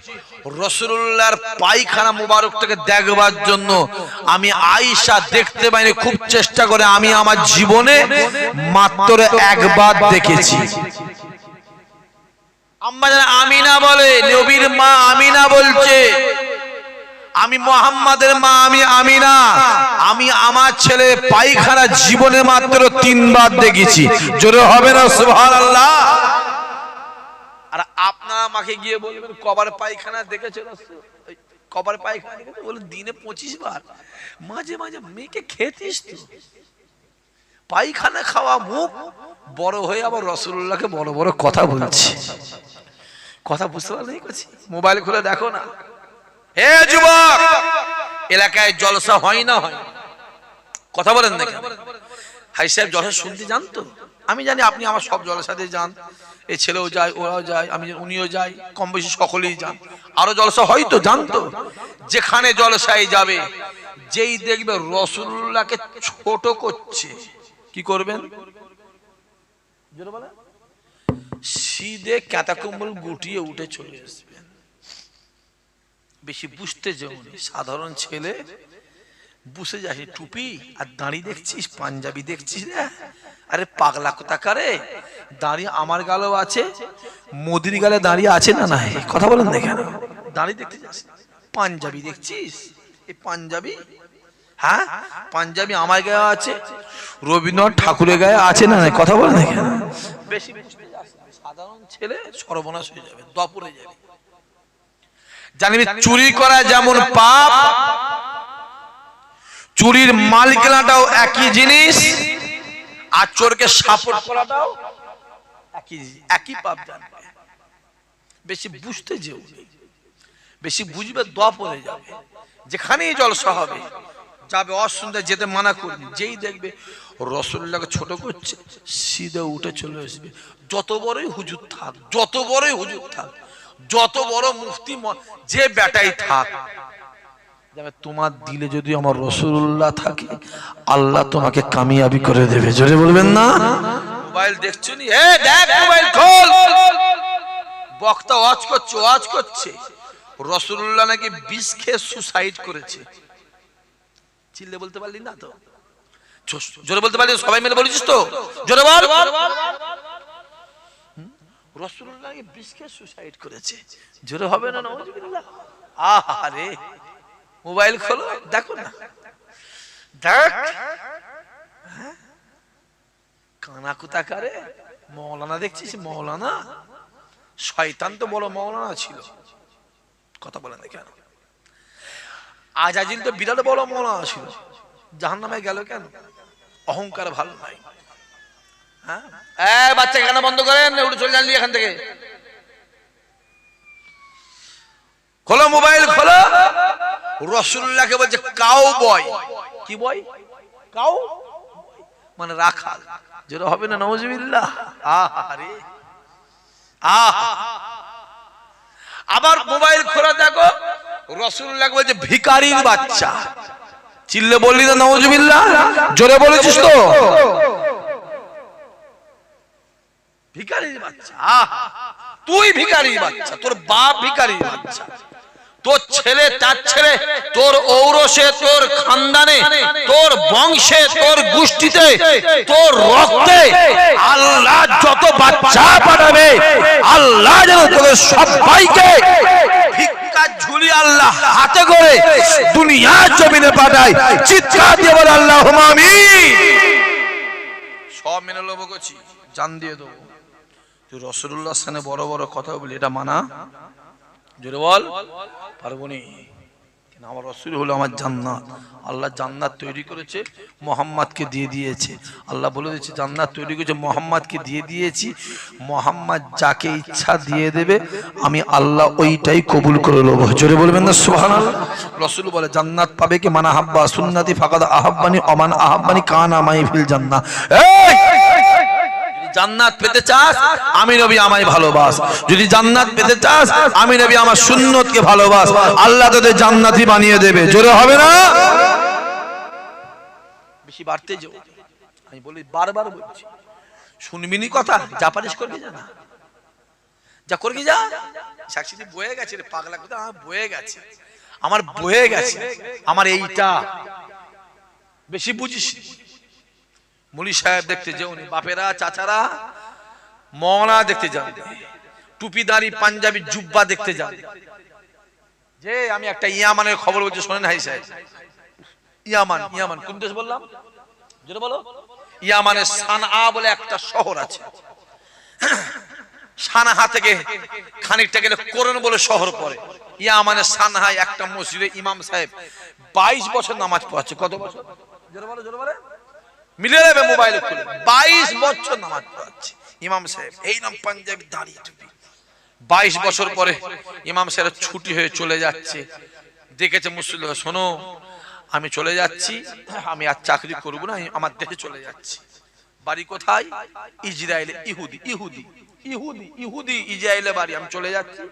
রাসূলুল্লাহর পায়খানা মুবারকটাকে দেখবার জন্য, আমি আয়েশা দেখতে পাইনি। খুব চেষ্টা করে আমি আমার জীবনে মাত্র একবার দেখেছি। আম্মা জান আমিনা বলে, নবীর মা আমিনা বলছে, আমি মুহাম্মাদের মা, আমি আমিনা, আমি আমার ছেলে পায়খানা জীবনে মাত্র 3 বার দেখেছি। জোরে হবে না সুবহানাল্লাহ? আর আপনারা আমাকে গিয়ে বলবেন কবার পায়খানা দেখেছে রাসূল, কবার পায়খানা দেখেছে? বলে দিনে 25 বার। মাঝে মাঝে মেয়েকে খেতিস তো, পায়খানা খাওয়া মুখ বড় হয়ে আবার রাসূলুল্লাহকে বড় বড় কথা বলছে। কথা বুঝতে পারলেই করছি। মোবাইল খুলে দেখো না। হে যুবক, এলাকায় জলসা হয় না হয়? কথা বলেন না কেন? হাই সাহেব জলসা শুনতে যান তো? আমি জানি আপনি আমার সব জলসাতে যান, এই ছেলেও যায়, ওরাও যায়, আমি উনিও যাই, কম বেশি সকলেই যান। আরো জলসা হয় তো, জান তো? যেখানে জলসায় যাবে, যেই দেখবে রাসূলুল্লাহকে ছোট করছে, কি করবেন? সিধে কাঁটা কম্বল গুটিয়ে উঠে চলে আসবেন। বেশি বুঝতে যেমন সাধারণ ছেলে বুঝে যাস, টুপি আর দাঁড়ি দেখছিস, পাঞ্জাবি দেখছিস না? আরে পাগলা কোথাকারে, দাঁড়িয়ে আমার গালেও আছে, মোদির গালে দাঁড়িয়ে আছে না? নাই, কথা বলেন না কেন? দাঁড়িয়ে দেখতে যাস, পাঞ্জাবি দেখছিস, এই পাঞ্জাবি, হ্যাঁ পাঞ্জাবি আমার গায়ে আছে, রবীন্দ্রনাথ ঠাকুরের গায়ে আছে না? নাই, কথা বলেন না কেন? বেশি বুঝতে যাস, সাধারণ ছেলে সর্বনাশ হয়ে যাবে, দপরে যাবে। জানবি চুরি করা যেমন পাপ, চুরির মাল কেনাটাও একই জিনিস, আর চোরকে সাপোর্ট করাটাও একই পাপ। জানবে, বেশি বুঝতে যেও, বেশি বুঝবে দপরে যাবে। যেখানেই জলসা হবে যাবে, অসুন্দর যেতে মানা করবি। যেই দেখবে রাসূলুল্লাহকে ছোট করছে, সিধে উঠে চলে আসবে। যত বড়ই হুজুর থাক, যত বড়ই হুজুর থাক, যত বড় মুফতি যে বেটাই থাক, তোমার দিলে যদি আমার রাসূলুল্লাহ থাকে, আল্লাহ তোমাকে কামিয়াবি করে দেবে। জোরে বলবেন না? মোবাইল দেখছো নি? দেখ, মোবাইল খোল, বক্তা ওয়াজ করছে, ওয়াজ করছে রাসূলুল্লাহ নাকি বিষ খেয়ে সুসাইড করেছে। চিল্লে বলতে পারলি না তো? জোরে বলতে পারলি? সবাই মিলে বলেছিস তো? জোরে বল। রাসূলুল্লাহ নাকি বিষ খেয়ে সুসাইড করেছে। জোরে হবে না? নাউজুবিল্লাহ। আহারে, মোবাইল খোলো, দেখো না, দেখ। কানা কোথাকারে, মৌলানা দেখছিস? মৌলানা, শয়তান তো বড় মৌলানা ছিল। কথা বলেন না কেন? আজাজিল তো বিরাট বড় মৌলানা ছিল, জাহান্নামে গেল কেন? অহংকার ভালো নাই। হ্যাঁ, বাচ্চা কান্না বন্ধ করেন, উঠে চলে যান এখান থেকে। খোলো মোবাইল, খোলো। রাসূলুল্লাহকে বলছে কাউ বয়। কি বয়? কাউ মানে রাখাল। যেটা হবে না? নাউজুবিল্লাহ। আহারে, আবার মোবাইল খোলা দেখো, রাসূলুল্লাহকে বলছে ভিখারির বাচ্চা। চিল্লে বললি না নাউজুবিল্লাহ? জোরে বলেছিস তো? ভিখারির বাচ্চা, তুই ভিখারির বাচ্চা, তোর বাপ ভিখারির বাচ্চা, তোর ছেলে, তার ছেলে, তোর ঔরসে, তোর খানদানে, তোর বংশে, তোর গোষ্ঠীতে, তোর রক্তে আল্লাহ যত বাচ্চা পাঠাবে, আল্লাহ যেন তোদের সবাইকে ভিক্ষার ঝুলি আল্লাহ হাতে করে দুনিয়ার জমিনে পাঠায়। চিৎকার দিয়ে বল আল্লাহুম্মা আমিন। সব মেনে নেবো, করছি, জান দিয়ে দেবো। তুই রাসূলুল্লাহর সামনে বড় বড় কথা বলি, এটা মানা? জোরে বল। পারবনি। আমার রাসূল হলো আমার জান্নাত। আল্লাহ জান্নাত তৈরি করেছে, মুহাম্মদকে দিয়ে দিয়েছে। আল্লাহ বলে দিয়েছে জান্নাত তৈরি করেছে, মুহাম্মদকে দিয়ে দিয়েছি। মুহাম্মদ যাকে ইচ্ছা দিয়ে দেবে, আমি আল্লাহ ওইটাই কবুল করে নেব। জোরে বলবেন না সুবহানাল্লাহ? রাসূল বলে জান্নাত পাবে কি মান আহাব্বা সুন্নতি ফাকাদ আহাব্বানি ওয়া মান আহাব্বানি কানা মাই ফিল জান্নাহ। জান্নাত পেতে চাস, আমি নবী আমায় ভালোবাস। যদি জান্নাত পেতে চাস, আমি নবী আমার সুন্নতকে ভালোবাস। আল্লাহ তোদের জান্নাতি বানিয়ে দেবে। জোরে হবে না? বেশি বাড়তে যেও। আমি বলি, বারবার বলছি, শুনবিনি কথা, যা পারিস করবি, যা না যা করবি যা। সাক্ষী বয়ে গেছে রে পাগলা, কথা আমার বয়ে গেছে, আমার বয়ে গেছে, আমার এইটা বেশি বুঝিস। মুলি সাহেব দেখতে যাওনি, বাপেরা চাচারা মনা দেখতে যান, টুপিদারি পাঞ্জাবি জুব্বা দেখতে যান। যে আমি একটা ইয়ামানের খবর বলছি, শোনেন হাই সাহেব। ইয়ামান, ইয়ামান কোন দেশ বললাম? যেটা বলো, ইয়ামানের সানআ বলে একটা শহর আছে। সানআ থেকে খানিকটা গেলে কোরআন বলে শহর পড়ে। ইয়ামানের সানআয় একটা মসজিদে ইমাম সাহেব 22 বছর নামাজ পড়াচ্ছে। কত বছর? যেটা বলো, যেটা বলে মিলে যাবে মোবাইলে খুলে, 22 বছর নামাজ পড়াচ্ছে ইমাম সাহেব। এই নাম পাঞ্জাবি দাঁড়িয়ে টুপি। 22 বছর পরে ইমাম সাহেব ছুটি হয়ে চলে যাচ্ছে। দেখেছে মুসল্লি, শোনো আমি চলে যাচ্ছি, আমি আর চাকরি করব না, আমার দেশে চলে যাচ্ছি। বাড়ি কোথায়? ইসরায়েলে। ইহুদি ইহুদি ইহুদি ইহুদি ইসরায়েলে বাড়ি, আমি চলে যাচ্ছি।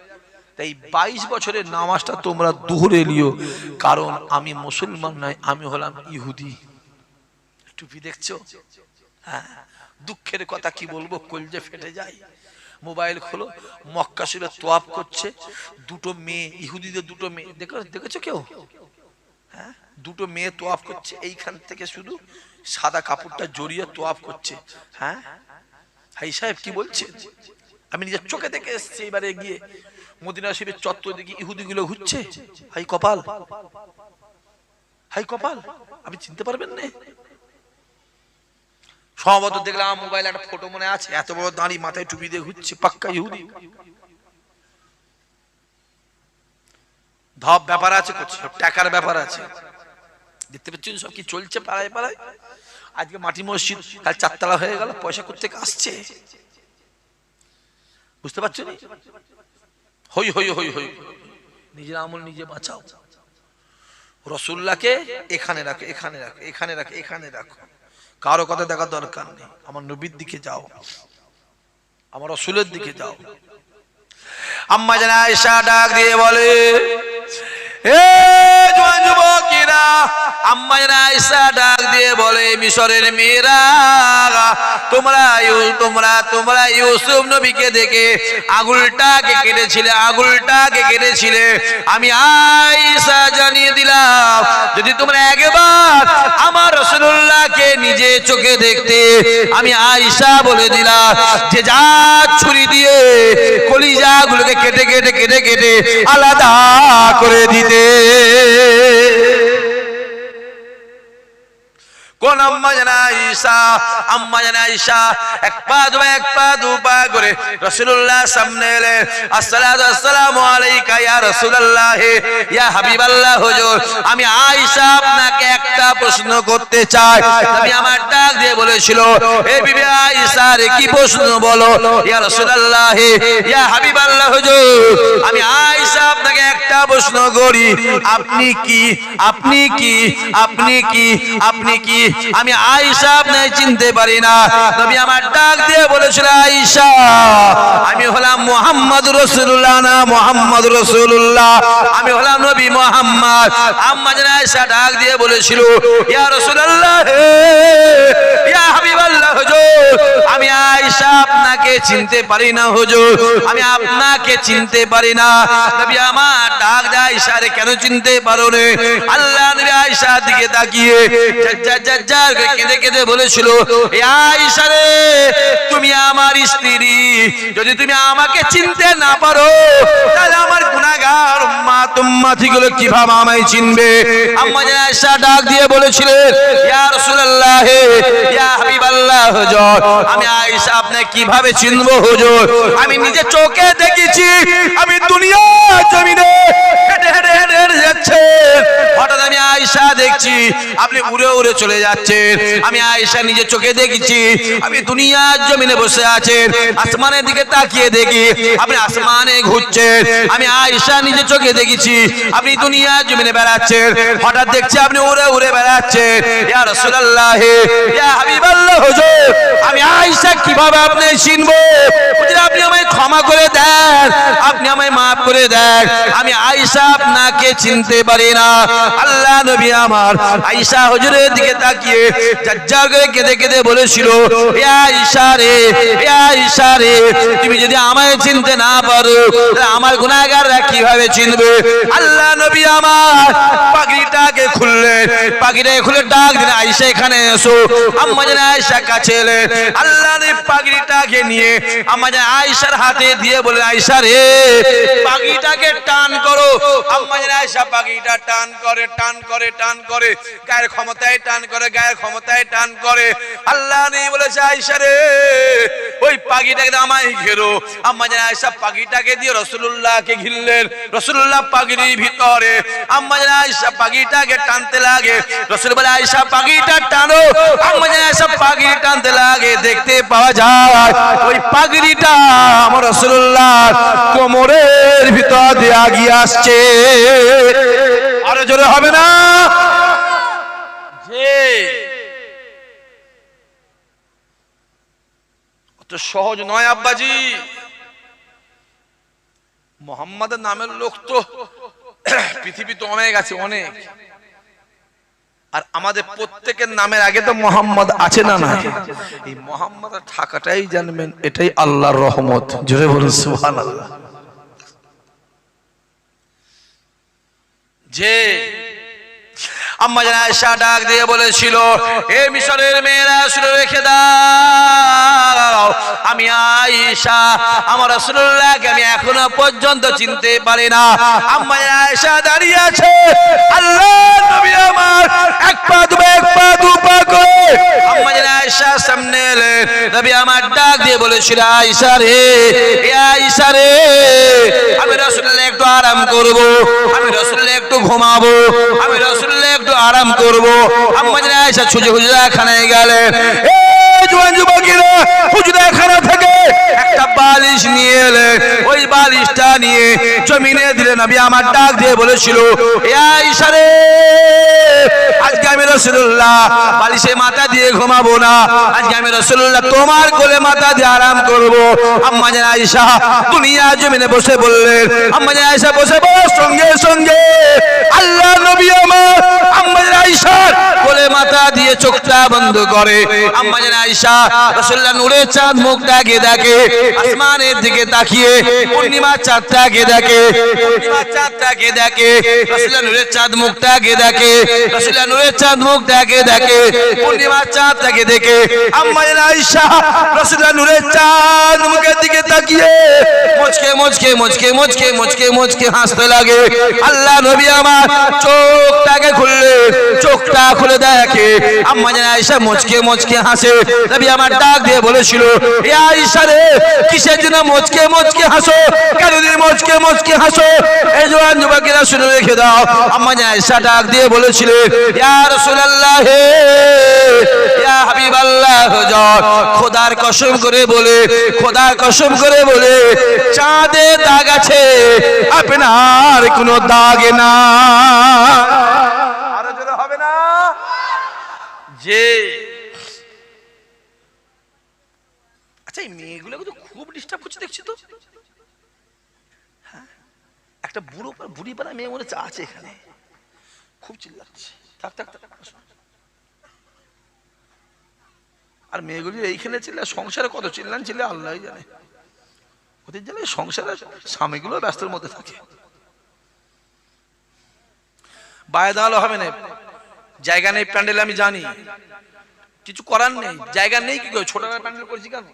তাই 22 বছরের নামাজটা তোমরা দুহরে নিও, কারণ আমি মুসলমান নয়, আমি হলাম ইহুদি। টুপি দেখছো? হ্যাঁ, দুঃখের কথা কি বলবো, কলজে ফেটে যায়। মোবাইল খোলো, মক্কা শরীফে তোয়াফ করছে দুটো মেয়ে, ইহুদিদের দুটো মেয়ে, দেখেছো কেউ? হ্যাঁ, দুটো মেয়ে তোয়াফ করছে, এইখান থেকে শুধু সাদা কাপড়টা জড়িয়ে তোয়াফ করছে। হ্যাঁ হাই সাহেব কি বলছে? আমি নিজের চোখে দেখে এসেছি। এবারে গিয়ে মদিনা শরীফের চত্বর দিকে ইহুদি গুলো ঘুরছে। হাই কপাল, হাই কপাল, আপনি চিনতে পারবেন না। সম্ভবত দেখলাম মোবাইলে একটা ফটো মনে আছে, এত বড় দাঁড়ি, মাথায় টুপি দিয়ে ঘুরছে, পাক্কা ইহুদি। ধপ ব্যাপার আছে, করছে টাকার ব্যাপার আছে। দেখতে পাচ্ছেন সব কি চলছে পাড়ায় পাড়ায়। আজকে মাটি মসজিদ, কাল 4 তলা হয়ে গেল, পয়সা কোত্থেকে আসছে বুঝতে পারছো না? হই হই হই হই, নিজের আমল নিজে বাঁচাও। রাসূলুল্লাহকে এখানে রাখো, এখানে রাখো, এখানে রাখো, এখানে রাখো, কারো কথা দেখার দরকার নেই। আমার নবীর দিকে যাও, আমার রাসূলের দিকে যাও। আম্মা জান আয়েশা ডাক দিয়ে বলে, এ জওয়ান যুবকেরা, আম্মা জান আয়েশা ডাক দিয়ে বলে, মিশরের মেয়েরা, তোমরা ইউসুফ নবীকে দেখে আঙুলটাকে কেটেছিলে, আঙুলটাকে কেটেছিলে। আমি আয়েশা জানিয়ে দিলাম, যদি তোমরা একবার আমার রাসূলুল্লাহকে নিজে চোখে দেখতে, আমি আয়েশা বলে দিলাম যে যা ছুরি দিয়ে কলিজাগুলোকে কেটে কেটে কেটে কেটে আলাদা করে দিতে। কোন আম্মা জান আয়েশা? আম্মা জান আয়েশা এক পা দু পা করে রাসূলুল্লাহর সামনে এলেন। আসসালাতু আসসালামু আলাইকা ইয়া রাসূলুল্লাহ, ইয়া হাবিবাল্লাহ হুজুর, আমি আয়েশা আপনাকে একটা প্রশ্ন করতে চাই। নবী আমার ডাক দিয়ে বলেছিল, হে বিবি আয়েশা রে, কি প্রশ্ন বলো? ইয়া রাসূলুল্লাহ, ইয়া হাবিবাল্লাহ হুজুর, আমি আয়েশা আপনাকে একটা প্রশ্ন করি, আপনি কি আপনি কি আপনি কি আপনি কি আমি আয়েশা আপনাকে চিনতে পারি না। নবী আমার ডাক দিয়ে বলেছিল, আয়েশা আমি হলাম মুহাম্মদুর রাসূলুল্লাহ, না মুহাম্মদুর রাসূলুল্লাহ, আমি হলাম নবী মুহাম্মদ। আম্মা জান আয়েশা ডাক দিয়ে বলেছিল, ইয়া রাসূলুল্লাহ, ইয়া হাবিবাল্লাহ হুজুর, আমি আয়েশা আপনাকে চিনতে পারি না হুজুর, আমি আপনাকে চিনতে পারি না। নবী আমার ডাক দিয়ে, আয়েশা রে কেন চিনতে পারো না? আল্লাহ নবী আয়েশার দিকে তাকিয়ে কেঁদে কেঁদে বলেছিল, আয়েশা রে, তুমি আমার স্ত্রী, যদি তুমি আমাকে চিনতে না পারো, তাহলে আমার গুনাহগার উম্মত উম্মতিগুলো কিভাবে আমায় চিনবে? আম্মা জান আয়েশা ডাক দিয়ে বলেছিলেন, ইয়া রাসূলুল্লাহ, ইয়া হাবিবাল্লাহ হুজুর, আমি আয়েশা আপনাকে কিভাবে চিনবো হুজুর? আমি নিজে চোখে দেখেছি, আমি দুনিয়ার জমিনে হেঁটে হেঁটে হেঁটে হেঁটে যাচ্ছেন, হঠাৎ আমি আয়েশা দেখছি আপনি উড়ে উড়ে চলে যাচ্ছেন। আমি আয়েশা নিজে চোখে দেখেছি, আপনি দুনিয়ার জমিনে বসে আছেন, আসমানের দিকে তাকিয়ে দেখি আপনি আসমানে ঘুরছেন। আমি আয়েশা নিজে চোখে দেখেছি আপনি দুনিয়ার জমিনে বেড়াচ্ছেন, হঠাৎ দেখছি আপনি উড়ে উড়ে বেড়াচ্ছেন। ইয়া রাসূলুল্লাহ, ইয়া হাবিবাল্লাহ হুজুর, আমি আয়েশা কিভাবে আপনি চিনবো? আপনি আমায় ক্ষমা করে দেন, আপনি আমায় maaf করে দেন, আমি আয়েশা আপনাকে চিনতে পারি না। আল্লাহ নবী আমার আয়েশা হুজুরের দিকে তাকিয়ে ঝরঝর করে কেঁদে কেঁদে বলেছিল, এ আয়েশা রে, এ আয়েশা রে, তুমি যদি আমায় চিনতে না পারো তাহলে আমার গুনাহগাররা কিভাবে চিনবে? আল্লাহ নবী আমার পাগড়িটাকে খুললেন, পাগড়িটাকে খুলে ডাক দিলেন, আয়েশা এখানে এসো। আম্মা জান আয়েশা কাছে এলেন, আল্লাহ নবী পাগড়িটাকে নিয়ে আম্মা জান আয়েশার হাতে দিয়ে বলে, আয়েশা রে পাগড়িটাকে টান করো। আম্মা জান আয়েশা পাগড়িটা টান করে, টান করে, টান করে, গায়ের ক্ষমতায় টান করে, গায়ের ক্ষমতায় টান করে। আল্লাহ নবী বলেছে, আয়েশা রে ওই পাগড়িটাকে আমায় ঘেরো। আম্মা জান আয়েশা পাগড়িটাকে দিয়ে রাসূলুল্লাহকে ঘিরলেন। রাসূলুল্লাহ পাগড়ির ভিতরে, আম্মা জান আয়েশা পাগড়িটাকে টানতে লাগে। রাসূল বলে, আয়েশা পাগড়িটা টানো। আম্মা জান আয়েশা পাগড়ি টানতে লাগে। দেখতে পাওয়া যায় ওই পাগড়িটা আমার রাসূলুল্লাহ কোমরের ভিতর দিয়ে আগিয়ে আসছে। আরো জোরে হবে না? যে অত সহজ নয় আব্বাজি। মোহাম্মদের নামের লোক তো পৃথিবীতে অনেক আছে, অনেক। আর আমাদের প্রত্যেকের নামের আগে তো মোহাম্মদ আছে না? না, এই মোহাম্মদ থাকাটাই জানবেন, এটাই আল্লাহর রহমত। জোরে বলুন সুবহানাল্লাহ। যে আম্মা জান আয়েশা ডাক দিয়ে বলেছিল, হে মিশরের মেয়েরা শুনে রেখে দাও, আমি আয়েশা আমার রাসূলুল্লাহকে আমি এখনো পর্যন্ত চিনতে পারি না। আম্মা জান আয়েশা দাঁড়িয়ে আছে, আল্লাহর নবী আমার এক পা দুপা, এক পা দুপা করে আম্মা জান আয়েশা সামনে এলেন। নবী আমার ডাক দিয়ে বলেছিল, আয়েশা রে, এ আয়েশা রে, আমি রাসূলুল্লাহ একটু আরাম করব, আমি রাসূলুল্লাহ একটু ঘুমাবো, আমি রাসূলুল্লাহ একটু আরাম করব। আম্মা জান আয়েশা ছুটে হুজরাখানায় গেলেন। এই জওয়ান যুবকেরা হুজরাখানা থেকে একটা বালিশ নিয়ে এলেন। ওই বালিশটা নিয়ে জমিনে দিলেন। নবী আমার ডাক দিয়ে বলেছিল, এ আয়েশা রে, আজকে আমি রাসূলুল্লাহ বালিশে মাথা দিয়ে ঘুমাবো না, আজকে আমি রাসূলুল্লাহ তোমার কোলে মাথা দিয়ে আরাম করব। আম্মা জান আয়েশা দুনিয়া জমিনে বসে বললেন। আম্মা জান আয়েশা বসে বলার সঙ্গে সঙ্গে আল্লাহ নবী আমার আম্মা জান আয়েশার কোলে মাথা দিয়ে চোখটা বন্ধ করে। আম্মা জান আয়েশা রাসূলুল্লাহ নূরের চাঁদ মুখটাকে দেখে, আসমানের দিকে তাকিয়ে পূর্ণিমার চাঁদটাকে দেখে, পূর্ণিমার চাঁদটাকে দেখে, রাসূলুল্লাহ নূরের চাঁদ মুখটাকে দেখে, রাসূলুল্লাহ নূরের চাঁদ মুখটাকে দেখে, পূর্ণিমার চাঁদটাকে দেখে আম্মা জান আয়েশা রাসূলুল্লাহ নূরের চাঁদ মুখের দিকে তাকিয়ে মুচকে মুচকে মুচকে মুচকে মুচকে মুচকে হাসতে লাগে। আল্লাহ নবী আমার চোখটাকে খুললে, চোখটা খুলে দেখে আম্মা জান আয়েশা মুচকে মুচকে হাসে। নবী আমার ডাক দিয়ে বলেছিল, এ আয়েশা রে, কিসের জন্য মুচকে মুচকে হাসো? কেন দিন মুচকে মুচকে হাসো? এই জওয়ান যুবকেরা শুনে রেখে দাও। আম্মা জান আয়েশা ডাক দিয়ে বলেছিল, ইয়া রাসূলুল্লাহ, ইয়া হাবিবাল্লাহ, খোদার কসম করে বলে, খোদার কসম করে বলে চাঁদে দাগ আছে, আপনার কোনো দাগ না। আরো জোরে হবে না? যে আচ্ছা, এই মেয়েগুলো তো খুব ডিস্টার্ব করছে দেখছি তো। একটা বুড়ো বুড়ি পাড়া মেয়ে মনে হচ্ছে আছে এখানে, খুব চিল্লাচ্ছে। থাক থাক থাক। আর মেয়েগুলি এইখানে চিল্লা, সংসারে কত চিল্লান চিল্লা আল্লাহ জানে। ওদের জানে সংসারে স্বামীগুলো ব্যস্তের মধ্যে থাকে। বাইরে দাঁড়ালো হবে না, জায়গা নেই প্যান্ডেল, আমি জানি, কিছু করার নেই, জায়গা নেই। কি করে ছোট প্যান্ডেল করছি কেন?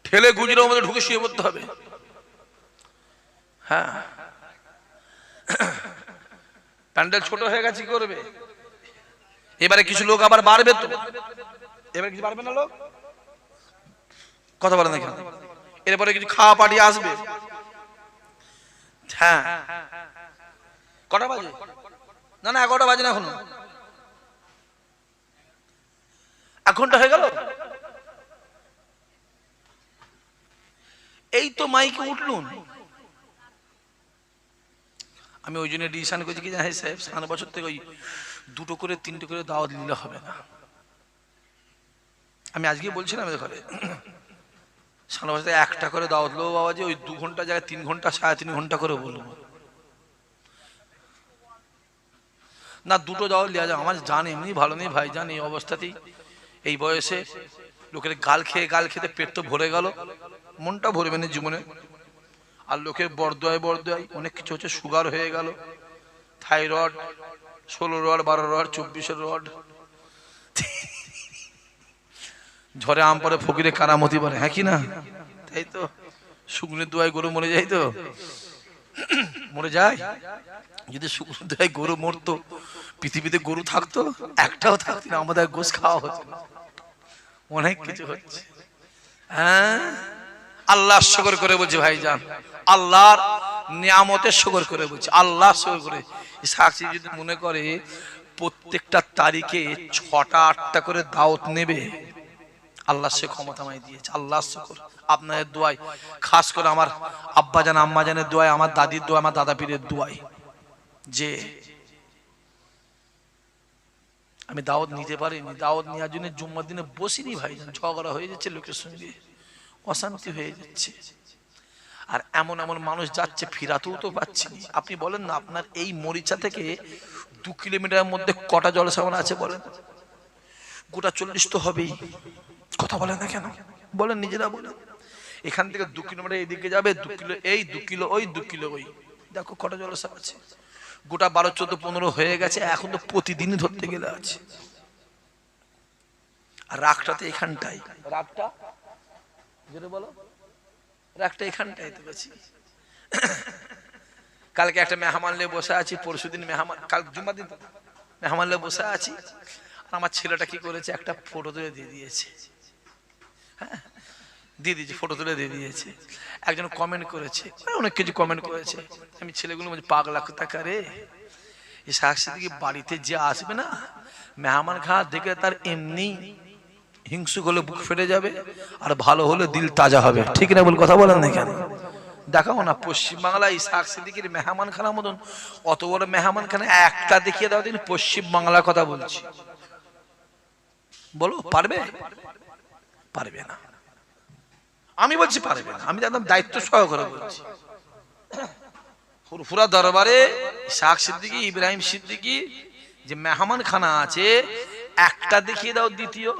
ঠেলে গুজরের মধ্যে ঢুকে শুয়ে পড়তে হবে। হ্যাঁ, প্যান্ডেল ছোট হয়ে গেছে, কি করবে? এবারে কিছু লোক আবার বাড়বে তো, এবারে কিছু বাড়বে না লোক, কথা বলেন না কেন? এরপরে কিছু খাওয়া পার্টি আসবে। হ্যাঁ, কটা বাজে? না না, 11টা বাজে না এখনো, 1 ঘন্টা হয়ে গেল। এই তো মাইকে উঠলুন। আমি ওই জন্য ডিসিশন করেছি কি জানেন সাহেব, 7 বছর থেকে ওই 2টো করে 3টে করে দাওয়াত দিলে হবে না। আমি আজকে বলছিলাম ঘরে, সামনে বসে একটা করে দাওয়াত লো বাবাজি, ওই 2 ঘন্টা জায়গায় 3 ঘন্টা 3.5 ঘন্টা করে বলবো না, দুটো দাওয়াত দেওয়া যায়। আমার জান এমনি ভালো নেই ভাই, জান এই অবস্থাতেই এই বয়সে লোকের গাল খেতে পেট তো ভরে গেল, মনটা ভরবে না জীবনে। আর লোকের বরদোয়ায় অনেক কিছু হচ্ছে, সুগার হয়ে গেল, থাইরয়েড, 16 রড 12 রড 24 রড, ঝড়ে আম পরে ফকিরে কারামতি বলে, হ্যাঁ কি না? তাই তো, শুকনের দোয়ায় গরু মরে যায়, তো মরে যায়। যদি শুকনো দোয়ায় গরু মরতো, পৃথিবীতে গরু থাকতো? একটাও থাকতো না, আমাদের গোশ খাওয়া হতো। অনেক কিছু হচ্ছে। হ্যাঁ, আল্লাহ শুকর করে বলছে ভাইজান, আল্লাহর নিয়ামতের শুকর করে বলছে, আল্লাহ শুকর করে। সাক্ষী যদি মনে করে প্রত্যেকটা তারিখে 6টা 8টা করে দাওয়াত নেবে, আল্লাহ সে ক্ষমতা আমায় দিয়েছে। আল্লাহ শুকর। আপনাদের দোয়ায়, খাস করে আমার আব্বা জান আম্মা জানের দোয়ায়, আমার দাদির দোয়া, আমার দাদা পীরের দোয়ায়, যে আমি দাওয়াত নিতে পারিনি। দাওয়াত নেওয়ার জন্য জুম্মার দিনে বসিনি ভাইজান, ঝগড়া হয়ে যাচ্ছে লোকের সঙ্গে, অশান্তি হয়ে যাচ্ছে। আর এমন এমন মানুষ যাচ্ছে, ফিরাতেও তো পাচ্ছি। আপনি বলেন না, আপনার এই মরিচা থেকে 2 কিলোমিটারের মধ্যে কটা জলসাবান আছে বলেন? গোটা 40 তো হবেই। কথা বলেন না কেন? বলেন, নিজেরা বলেন। এখান থেকে 2 কিলোমিটার এদিকে যাবে, 2 কিলো এই, 2 কিলো ওই, 2 কিলো ওই, দেখো কটা জলসা আছে। গোটা 12 14 15 হয়ে গেছে, এখন তো প্রতিদিনই ধরতে গেলে আছে। আর রাগটা তো এখানটাই, রাগটা যেটা বলো, রাগটা এখানটাই তো গেছি। কালকে একটা মেহমান নিয়ে বসে আছি, পরশুদিন মেহমান, কাল জুম্মার দিন মেহমান নিয়ে বসে আছি। আর আমার ছেলেটা কি করেছে, একটা ফটো তুলে দিয়ে দিয়েছে। হ্যাঁ, দিয়ে দিয়েছে, ফটো তুলে দিয়ে দিয়েছে। একজন কমেন্ট করেছে, অনেক কিছু কমেন্ট করেছে। আমি ছেলেগুলো বলছি, পাগলা কোথাকার রে, এই সাক্ষী থেকে বাড়িতে যে আসবে না, মেহমান খাওয়া দেখে তার এমনি হিংসুক হলে বুক ফেটে যাবে, আর ভালো হলে দিল তাজা হবে। ঠিক না? বল, কথা বলেন না কেন? দেখাও না পশ্চিমবাংলায় ইসহাক সিদ্দিকীর মেহমান খানার মতন অত বড় মেহমান খানা একটা দেখিয়ে দাও দিন। পশ্চিম বাংলার কথা বলছি, বলো পারবে? পারবে না। আমি বলছি পারবে না, আমি একদম দায়িত্ব সহকারে বলছি। ফুরফুরা দরবারে ইসহাক সিদ্দিকী, ইব্রাহিম সিদ্দিকী যে মেহমান খানা আছে, একটা দেখিয়ে দাও দ্বিতীয়।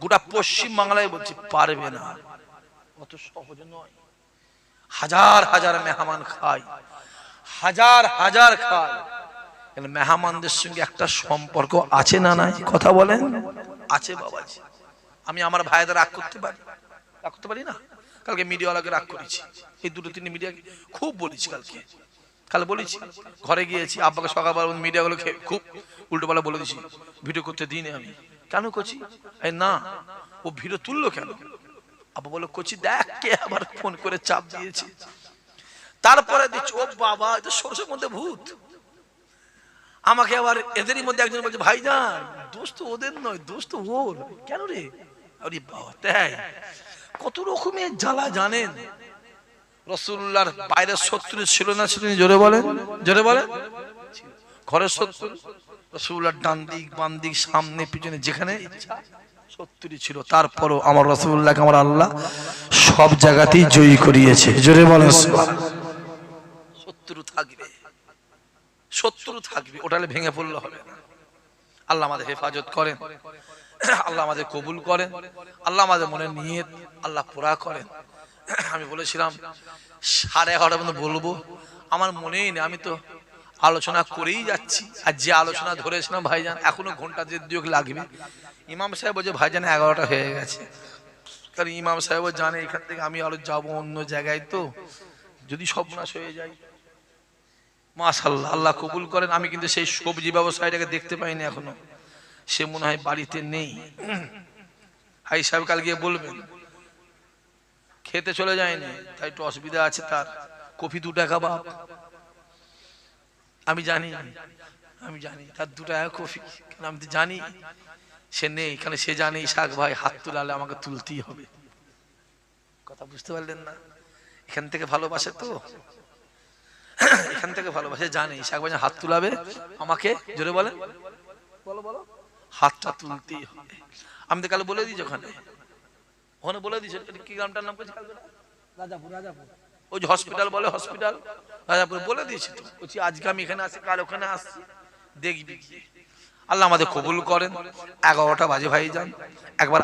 গোটা পশ্চিম বাংলায় বলছি পারবে না, অত সহজ নয়। হাজার হাজার মেহমান খায়, হাজার হাজার খায়। মেহমানদের সঙ্গে একটা সম্পর্ক আছে না নাই? কথা বলেন। আছে বাবাজি। আমি আমার ভাইদের রাগ করতে পারি? রাগ করতে পারি না? কালকে মিডিয়াওয়ালাকে রাগ করেছি, এই 2-3 মিডিয়াকে খুব বলেছি। কাল বলেছি, ঘরে গিয়েছি, আব্বাকে সকালবেলা মিডিয়াগুলো খুব উল্টোপাল্টা বলে দিছি, ভিডিও করতে দিইনি। আমি কেন করছি? এই না, ও ভিডিও তুললো কেন? আব্বা বলে করছি, দেখ কে আবার ফোন করে চাপ দিয়েছে। তারপরে দিচ্ছি, ও বাবা, এটা সরষের মধ্যে ভূত। আমাকে আবার এদেরই মধ্যে একজন বলছে, ভাইজান দোষ তো ওদের নয়, দোষ তো ওর। কেন রে? আরে বাবা, তাই কত রকমের জ্বালা জানেন। রাসূলুল্লাহর বাইরের শত্রু ছিল না? ছিল। জোরে বলেন, জোরে বলেন। ঘরের শত্রু রাসূলুল্লাহর ডান দিক বাম দিক সামনে পিছনে যেখানে ইচ্ছা শত্রু ছিল। তারপরও আমার রাসূলুল্লাহকে আমার আল্লাহ সব জায়গাতেই জয়ী করিয়েছে। জোরে বলেন সুবহানাল্লাহ। শত্রু থাকবে, শত্রু থাকবে, ওটালে ভেঙে পড়লে হবে না। আল্লাহ আমাদের হেফাজত করেন, আল্লাহ আমাদের কবুল করেন, আল্লাহ আমাদের মনে নিয়ত আল্লাহ পুরা করেন। আমি বলেছিলাম 11:30 পর্যন্ত বলবো, আমার মনেই নেই। আমি তো আলোচনা করেই যাচ্ছি, আর যে আলোচনা ধরেছিলাম ভাইজান এখনো ঘন্টা 1.5 লাগবে। ইমাম সাহেব বলছে ভাইজান 11টা হয়ে গেছে। কারণ ইমাম সাহেব জানে এখান থেকে আমি আরো যাবো অন্য জায়গায়, তো যদি সর্বনাশ হয়ে যায়। মাশাআল্লাহ, আল্লাহ কবুল করেন। আমি কিন্তু সেই সবজি ব্যবসায়ীটাকে দেখতে পাইনি এখনো, সে মনে হয় বাড়িতে নেই। হাই সাহেব কাল গিয়ে বলবেন, খেতে চলে যায়নি, তাই একটু অসুবিধা আছে তার। কফি 2 টাকা বাপ, আমি জানি, আমি জানি তার 2 টাকা কফি। কারণ আমি তো জানি সে নেই এখানে। সে জানে ইসহাক ভাই হাত তুলালে আমাকে তুলতেই হবে। কথা বুঝতে পারলেন না? এখান থেকে ভালোবাসে, তো এখান থেকে ভালোবাসে, জানে ইসহাক ভাই হাত তুলাবে আমাকে। জোরে বলেন, বলো বলো, হাতটা তুলতেই হবে। আমি তো কাল বলে দিই ওখানে, ওখানে বলে দিয়েছে কি গ্রামটার নাম করেছে রাজাপুর। রাজাপুর ওই যে হসপিটাল বলে হসপিটাল রাজাপুর বলে দিয়েছে তো। বলছি আজকে আমি এখানে আসি, কাল ওখানে আসছি, দেখবি গিয়ে। আল্লাহ আমাদের কবুল করেন। 11টা বাজে ভাই যান একবার